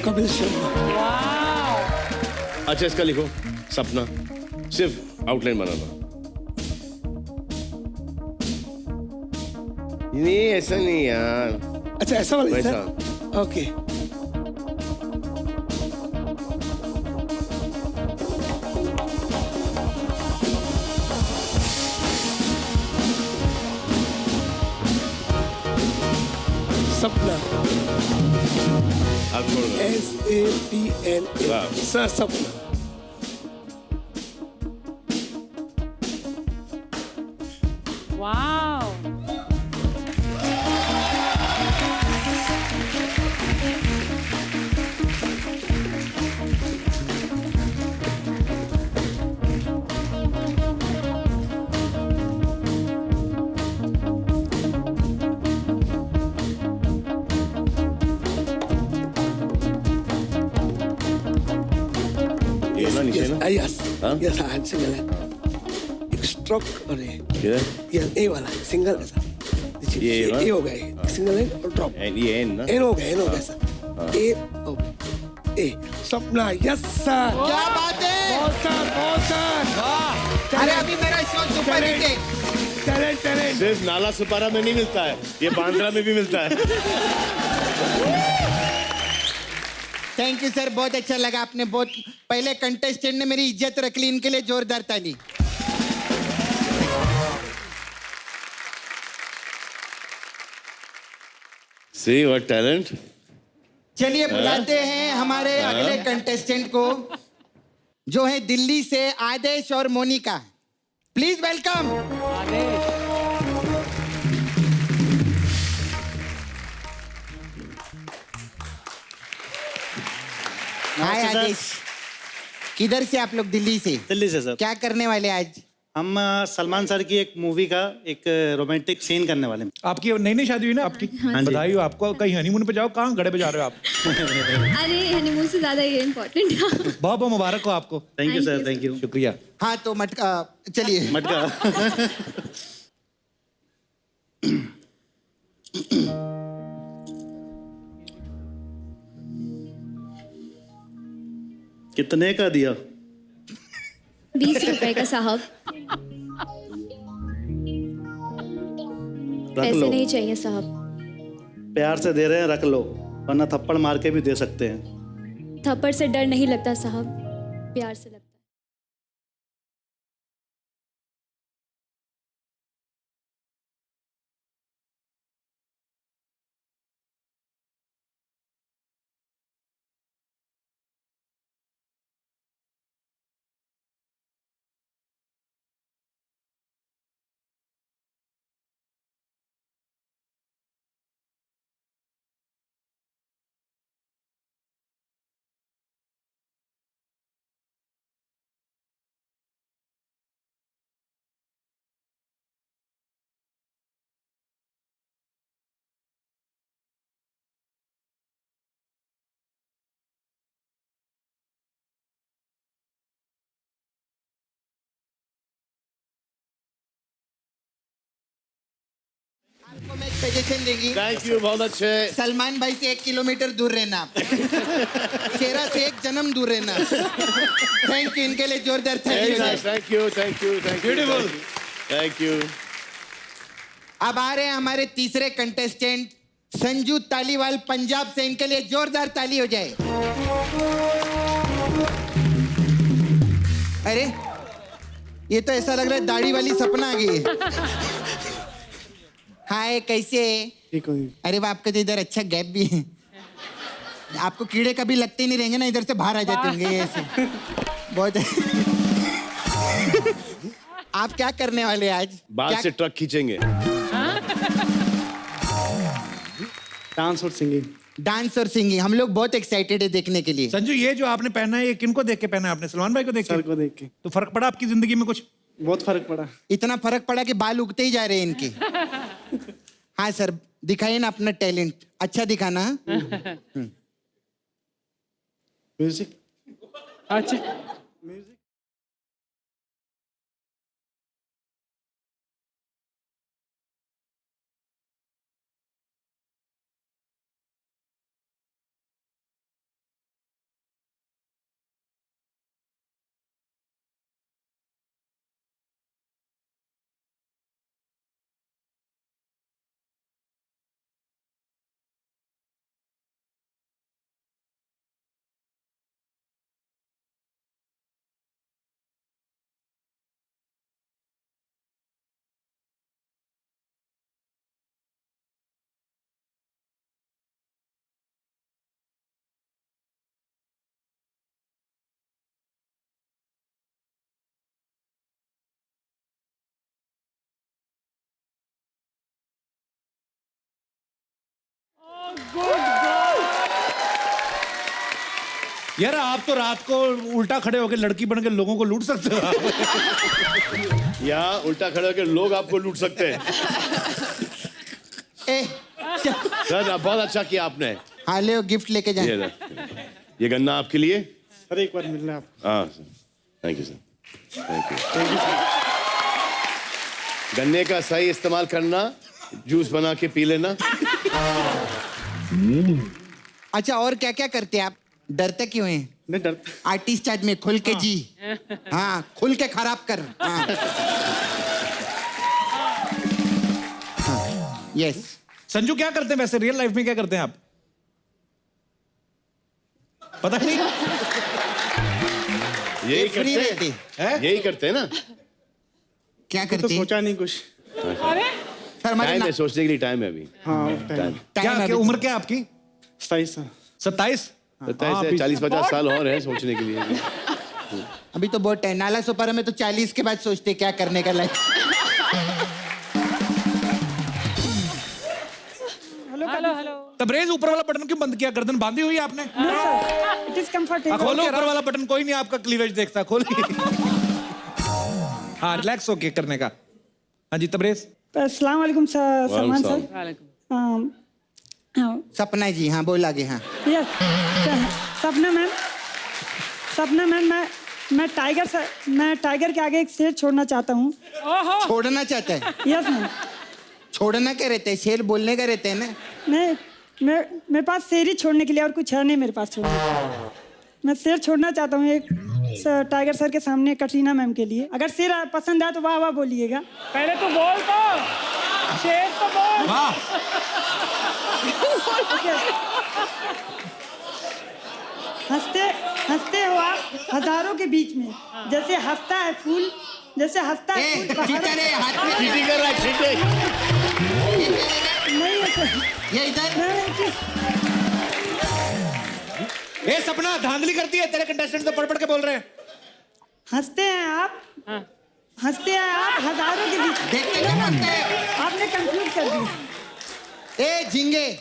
कपिल शर्मा। अच्छा इसका लिखो सपना, सिर्फ आउटलाइन बनाना। नहीं ऐसा नहीं यार। अच्छा ऐसा वाला वैसा। सर? ओके। सपना। आप छोड़ दो। SAPNA। वाह। सर सपना। वाओ। ये ना नीचे ना। यस हाँ? यस हाँ सिंगल है। एक स्ट्रोक और ये यस ए वाला सिंगल है सर। ये वाला? ए हो गया, सिंगल है और ड्रॉप। ये एन ना। एन हो गया सर। ए ओ ए सपना। Yes sir. क्या बात है। बहुत सर। अरे अभी मेरा शो सुपर हिट है। टैलेंट। सिर्फ नाला सुपारा में नहीं मिलता है, ये बांद्रा में भी मिलता है। थैंक यू सर, बहुत अच्छा लगा। आपने बहुत पहले कंटेस्टेंट ने मेरी इज्जत रख ली, इनके लिए जोरदार ताली। See what talent? चलिए बुलाते हैं हमारे अगले कंटेस्टेंट को, जो है दिल्ली से आदेश और Monika. Please welcome. Hi Aadesh, किधर से आप लोग? दिल्ली से। दिल्ली से सर। क्या करने वाले आज? हम सलमान सर की एक मूवी का एक रोमांटिक सीन करने वाले हैं। आपकी नई नई शादी हुई ना आपकी? हाँ जी। बधाई हो आपको। कहीं हनीमून पे जाओ, कहाँ गड़े पे जा रहे हो आप? अरे हनीमून से ज्यादा ये इम्पोर्टेंट है। बहुत बहुत मुबारक हो आपको। Thank you sir, thank you. शुक्रिया। हाँ तो मटका चलिए। मटका। कितने का दिया? 20 रुपए का साहब। रख पैसे लो। नहीं चाहिए साहब। प्यार से दे रहे हैं, रख लो, वरना थप्पड़ मार के भी दे सकते हैं। थप्पड़ से डर नहीं लगता साहब, प्यार से लगता। आपको मैं सजेशन देगी। थैंक यू, बहुत अच्छे। सलमान भाई से 1 किलोमीटर दूर रहना, शेरा से 1 जन्म दूर रहना। थैंक यू, इनके लिए जोरदार thank you, thank you, thank you, thank you, thank you. अब आ रहे हैं हमारे तीसरे कंटेस्टेंट संजू तालीवाल पंजाब से। इनके लिए जोरदार ताली हो जाए। अरे ये तो ऐसा लग रहा है दाढ़ी वाली सपना आ गई है। हाय, कैसे? अरे वाह, आपका तो इधर अच्छा गैप भी है। आपको कीड़े कभी लगते ही नहीं रहेंगे ना, इधर से बाहर आ जाते होंगे ये ऐसे। बहुत आप क्या करने वाले आज? बाहर से ट्रक खींचेंगे। डांस और सिंगिंग। डांस और सिंगिंग। हम लोग बहुत एक्साइटेड है देखने के लिए। संजू, ये जो आपने पहना है ये किनको देख के पहना है आपने? सलमान भाई को देख के? सर को देख के। तो फर्क पड़ा आपकी जिंदगी में कुछ? बहुत फर्क पड़ा। इतना फर्क पड़ा कि बाल उगते ही जा रहे हैं इनके। हाँ सर, दिखाइए ना अपना टैलेंट। अच्छा दिखाना। म्यूजिक। अच्छा। यार आप तो रात को उल्टा खड़े होकर लड़की बन के लोगों को लूट सकते हो आप। या उल्टा खड़े होकर लोग आपको लूट सकते हैं। सर बहुत अच्छा किया आपने। हाँ ले गिफ्ट लेके जाए। ये गन्ना आपके लिए। सर एक बार मिलना आप। हाँ thank you sir, thank you. गन्ने का सही इस्तेमाल करना, जूस बना के पी लेना। अच्छा, और क्या क्या करते हैं आप? डरते क्यों हैं? नहीं डरते। आर्टिस्ट आदमी, खुल के जी। हाँ, खुल के खराब कर। हाँ। यस। संजू क्या करते हैं वैसे रियल लाइफ में? क्या करते हैं आप? पता नहीं। यही करते हैं, यही करते हैं ना। क्या करते तो सोचा नहीं कुछ। सर टाइम है, सोचने के लिए टाइम है अभी। हाँ क्या उम्र क्या आपकी? 27। 27? 40-50 साल और है सोचने के लिए। अभी तो बहुत टाइम। नाला सोपारा में तो 40 के बाद सोचते क्या करने का लाइफ। हेलो। तबरेज, ऊपर वाला बटन क्यों बंद किया? गर्दन बांधी हुई है आपने? It is comfortable. खोलो ऊपर वाला बटन, कोई नहीं आपका क्लीवेज देखता। खोलिए। हाँ, रिलैक्स होके करने का। हाँ जी तबरेज। अस्सलाम वालेकुम सलमान सर। सपना जी, हाँ बोल आगे। हाँ सपना मैम, मैं टाइगर के आगे एक शेर छोड़ना चाहता हूँ। छोड़ना चाहता है? Yes ma'am. छोड़ना क्या रहता है? शेर बोलने का रहता है ना। नहीं, मेरे पास शेर ही छोड़ने के लिए और कुछ है नहीं मेरे पास छोड़ने के लिए। मैं शेर छोड़ना चाहता हूँ एक टाइगर सर के सामने, कटरीना मैम के लिए। अगर शेर पसंद आए तो वाह वाह बोलिएगा। पहले तो बोल तो, शेर तो बोल। हंसते हो आप हजारों के बीच में, जैसे हंसता है फूल, जैसे हंसता है फूल। चीटिंग कर रहा है, चीटिंग। नहीं ये इधर। ए सपना, धांधली करती है। तेरे कंटेस्टेंट तो पढ़ पढ़ के बोल रहे हैं। हंसते हैं आप हजारों के बीच। देखते क्या बनते हैं? आपने कंफ्यूज कर दिया। ए झिंगे,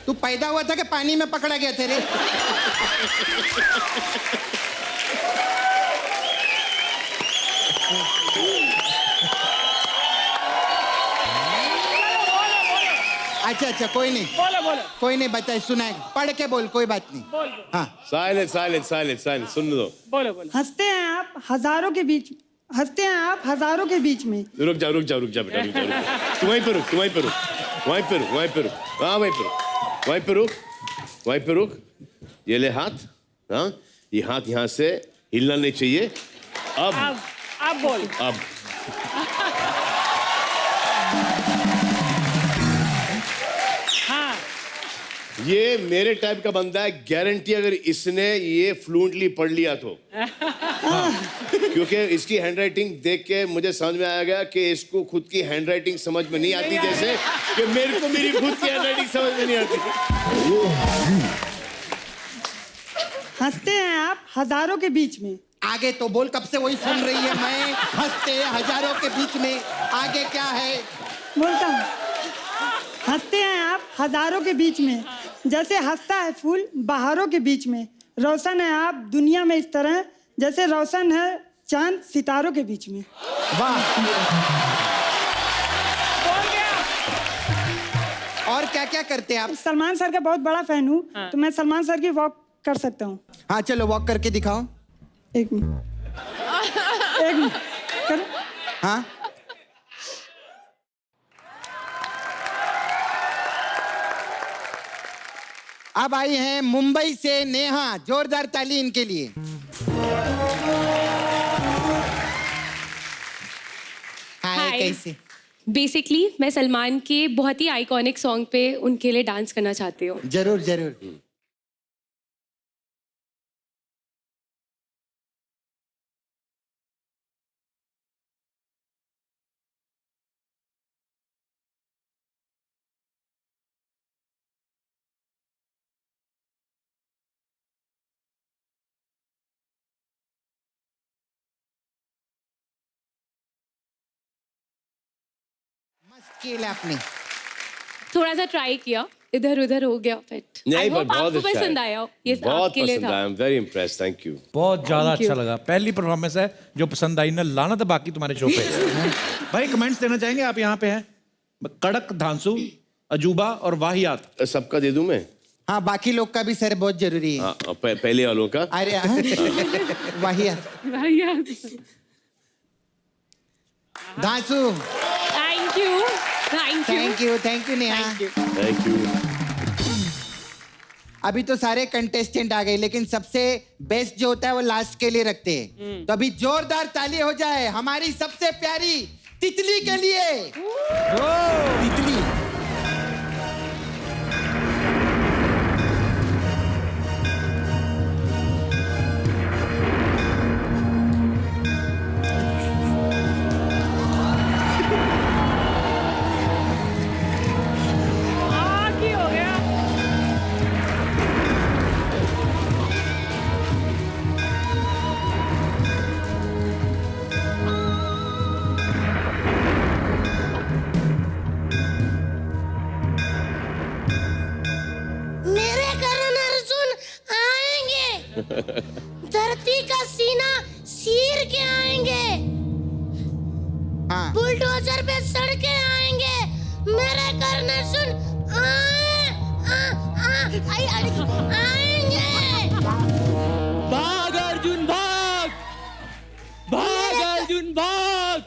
तू पैदा हुआ था कि पानी में पकड़ा गया थे रे? अच्छा कोई नहीं, बोलो। कोई नहीं, बताए सुनाए, पढ़ के बोल, कोई बात नहीं। हाँ साइलेंट सुन लो। बोलो। हंसते हैं आप हजारों के बीच में। रुक जा बेटा, रुक जा। तू वहीं पे रुक। हाँ वहीं पे रुक। ये ले हाथ। हाँ, ये हाथ यहाँ से हिलना नहीं चाहिए। अब बोल। अब ये मेरे टाइप का बंदा है, गारंटी अगर इसने ये फ्लुएंटली पढ़ लिया तो। क्योंकि इसकी हैंडराइटिंग देख के मुझे समझ में आ गया कि इसको खुद की हैंडराइटिंग समझ में नहीं आती, जैसे कि मेरे को मेरी खुद की हैंडराइटिंग समझ में नहीं आती। हंसते हैं आप हजारों के बीच में। आगे तो बोल, कब से वही सुन रही है मैं। हंसते हजारों के बीच में, आगे क्या है? बोलता हूँ, हंसते हैं आप हजारों के बीच में, जैसे हंसता है फूल बहारों के बीच में। रोशन है आप दुनिया में इस तरह, जैसे रोशन है चांद सितारों के बीच में। वाह। और क्या क्या करते हैं आप? सलमान सर का बहुत बड़ा फैन हूँ, तो मैं सलमान सर की वॉक कर सकता हूँ। हाँ चलो वॉक करके दिखाओ। एक मिनट कर। हाँ अब आई हैं मुंबई से नेहा, जोरदार ताली इनके लिए। हाय, कैसे? बेसिकली मैं सलमान के बहुत ही आइकॉनिक सॉन्ग पे उनके लिए डांस करना चाहती हूँ। जरूर जरूर। मस्त खेला आपने। थोड़ा सा ट्राई किया, इधर उधर हो गया, बट नहीं, पर बहुत आपको अच्छा पसंद है। आया, ये बहुत आपके लिए पसंद था। आया, I am very impressed, thank you. बहुत ज्यादा Thank you. अच्छा लगा, पहली परफॉर्मेंस है जो पसंद आई ना, लाना तो बाकी तुम्हारे शो पे। भाई कमेंट्स देना चाहेंगे आप? यहाँ पे हैं कड़क, धांसू, अजूबा और वाहियात। सबका दे दूं मैं? हाँ बाकी लोग का भी सर बहुत जरूरी है। हाँ, पहले वालों का। अरे वाहियात। धांसू। Thank you, thank you, thank you, thank you Neha. Thank you. अभी तो सारे कंटेस्टेंट आ गए, लेकिन सबसे बेस्ट जो होता है वो लास्ट के लिए रखते हैं। तो अभी जोरदार ताली हो जाए हमारी सबसे प्यारी तितली के लिए। तितली। मेरे करण अर्जुन आएंगे, धरती का सीना चीर के आएंगे, बुलडोजर पे सड़ के आएंगे। मेरे करण अर्जुन आएंगे। भाग अर्जुन भाग, भाग अर्जुन भाग।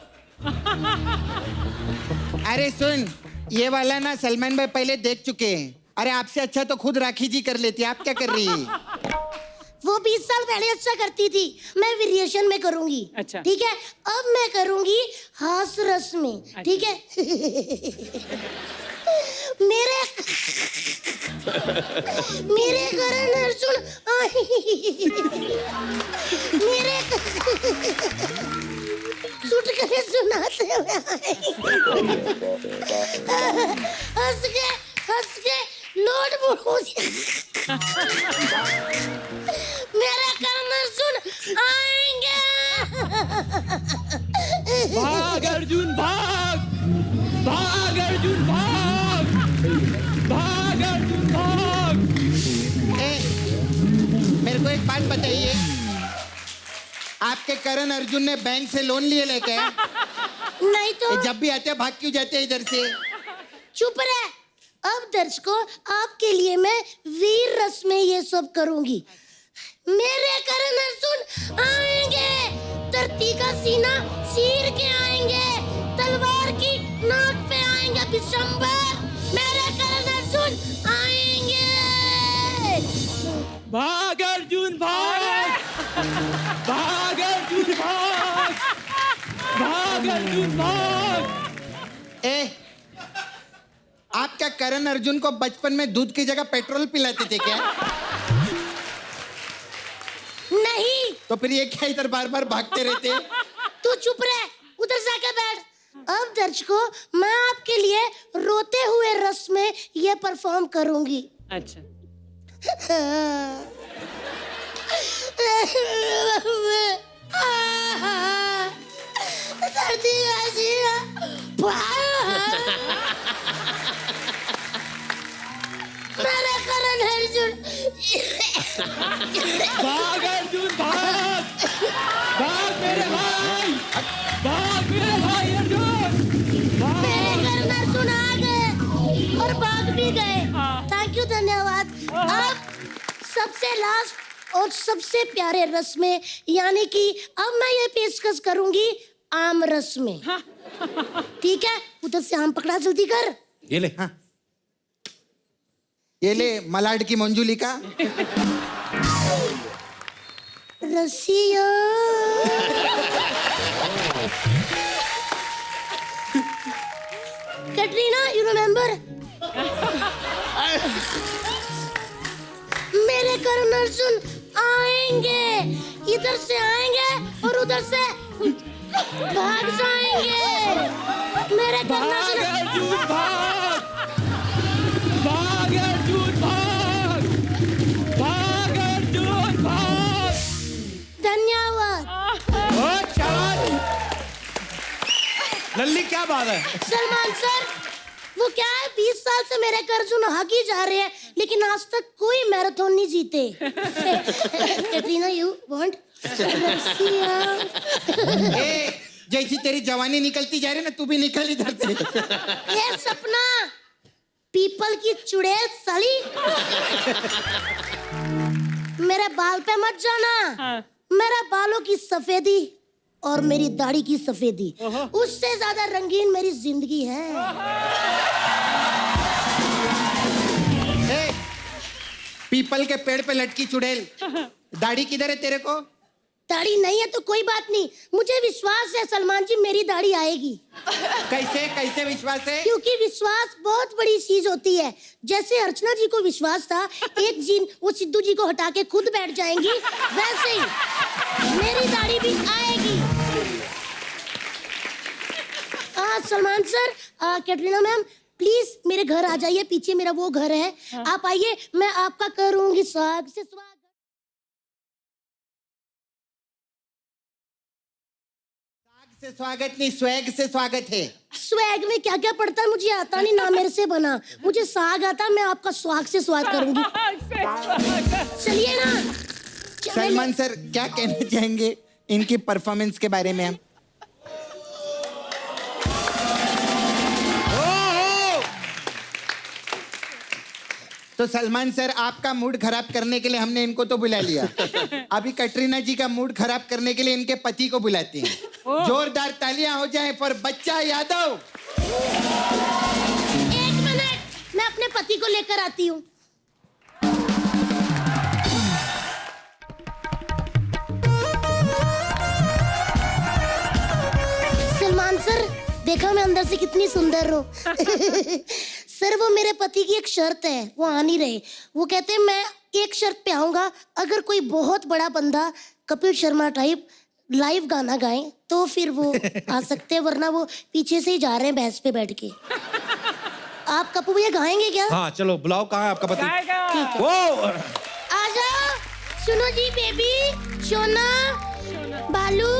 अरे सुन, ये वाला ना सलमान भाई पहले देख चुके हैं। अरे आपसे अच्छा तो खुद राखी जी कर लेती, आप क्या कर रही है? वो 20 साल पहले अच्छा करती थी, मैं वेरिएशन में करूंगी। अच्छा। ठीक है, अब मैं करूंगी हास रस में। ठीक है। मेरे करण अर्जुन मेरे चुटकुले सुनाते हुए हंस के नोट बुड़ो दिया। मेरे करण अर्जुन आएंगे। भाग अर्जुन भाग, भाग अर्जुन भाग, भाग अर्जुन भाग। मेरे को एक बात बताइए, आपके करण अर्जुन ने बैंक से लोन लिए लेके? नहीं तो जब भी आते भाग क्यों जाते हैं इधर से? चुप रहे। अब दर्शकों आपके लिए मैं वीर रस में ये सब करूंगी। मेरे करण अर्जुन आएंगे, धरती का सीना चीर के आएंगे, तलवार की नाक पे आएंगे बिशंबर। मेरे करण अर्जुन आएंगे। भाग अर्जुन भाग, भाग अर्जुन भाग, भाग अर्जुन भाग। आप क्या करण अर्जुन को बचपन में दूध की जगह पेट्रोल पिलाते थे क्या? नहीं। तो फिर ये क्या इधर बार बार भागते रहते हैं? तू चुप रह, उधर जाके बैठ। अब दर्शकों, मैं आपके लिए रोते हुए रस में ये परफॉर्म करूंगी। अच्छा। मेरे करण अर्जुन। भाग अर्जुन भाग, भाग मेरे भाई, भाग मेरे भाई अर्जुन, मेरे करण अर्जुन आ गए और भाग भी गए। थैंक यू, धन्यवाद। अब सबसे लास्ट और सबसे प्यारे रस में, यानी कि अब मैं ये पेशकश करूंगी आम रस में। ठीक है, उधर से आम पकड़ा, जल्दी कर। ये ले। हाँ। ये ले मलाड की मंजूली का। रसिया कैटरीना, यू रिमेम्बर? मेरे करण अर्जुन आएंगे, इधर से आएंगे और उधर से भाग जाएंगे। मेरे करण अर्जुन भाग, भाग अर्जुन भाग, भाग अर्जुन भाग। धन्यवाद। लल्ली क्या बात है? सलमान सर, वो क्या है, 20 साल से मेरे अर्जुन हाकी जा रहे हैं, लेकिन आज तक कोई मैराथन नहीं जीते। Katrina, you want? जैसी तेरी जवानी निकलती जा रही ना, तू भी निकल इधर से। ये सपना पीपल की चुड़ैल साली, मेरे बाल पे मत जाना। मेरे बालों की सफेदी और मेरी दाढ़ी की सफेदी, उससे ज्यादा रंगीन मेरी जिंदगी है। पीपल के पेड़ पे लटकी चुड़ैल, दाढ़ी किधर है तेरे को? दाढ़ी नहीं है तो कोई बात नहीं, मुझे विश्वास है सलमान जी, मेरी दाढ़ी आएगी। कैसे कैसे विश्वास है? क्योंकि विश्वास बहुत बड़ी चीज होती है। जैसे अर्चना जी को विश्वास था एक दिन वो सिद्धू जी को हटा के खुद बैठ जाएंगी, वैसे ही मेरी दाढ़ी भी आएगी। Salman sir, Katrina ma'am, please मेरे घर आ जाइए, पीछे मेरा वो घर है। आप आइए, मैं आपका करूंगी स्वागत से स्वागत। से स्वागत नहीं, स्वैग से स्वागत है। स्वैग में क्या क्या पड़ता है मुझे आता नहीं, ना मेरे से बना। मुझे साग आता, मैं आपका स्वाग से स्वागत करूंगी। चलिए ना। सलमान सर, क्या कहना चाहेंगे इनकी परफॉर्मेंस के बारे में? हम तो सलमान सर, आपका मूड खराब करने के लिए हमने इनको तो बुला लिया। अभी कटरीना जी का मूड खराब करने के लिए इनके पति को बुलाते हैं। जोरदार तालियां हो जाएं फॉर बच्चा यादव। एक मिनट, मैं अपने पति को लेकर आती हूँ। सलमान सर, देखा मैं अंदर से कितनी सुंदर हूँ। सर, वो मेरे पति की एक शर्त है, वो आ नहीं रहे। वो कहते हैं मैं एक शर्त पे आऊंगा, अगर कोई बहुत बड़ा बंदा कपिल शर्मा टाइप लाइव गाना गाए तो फिर वो आ सकते हैं, वरना वो पीछे से ही जा रहे हैं भैंस पे बैठ के। आप कपूर भैया गाएंगे क्या? हाँ चलो, बुलाओ, कहाँ है आपका पति? ठीक है। वो आ जाओ। सुनो जी बेबी, सोना, बालू।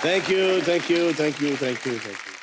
Thank you thank you thank you thank you thank you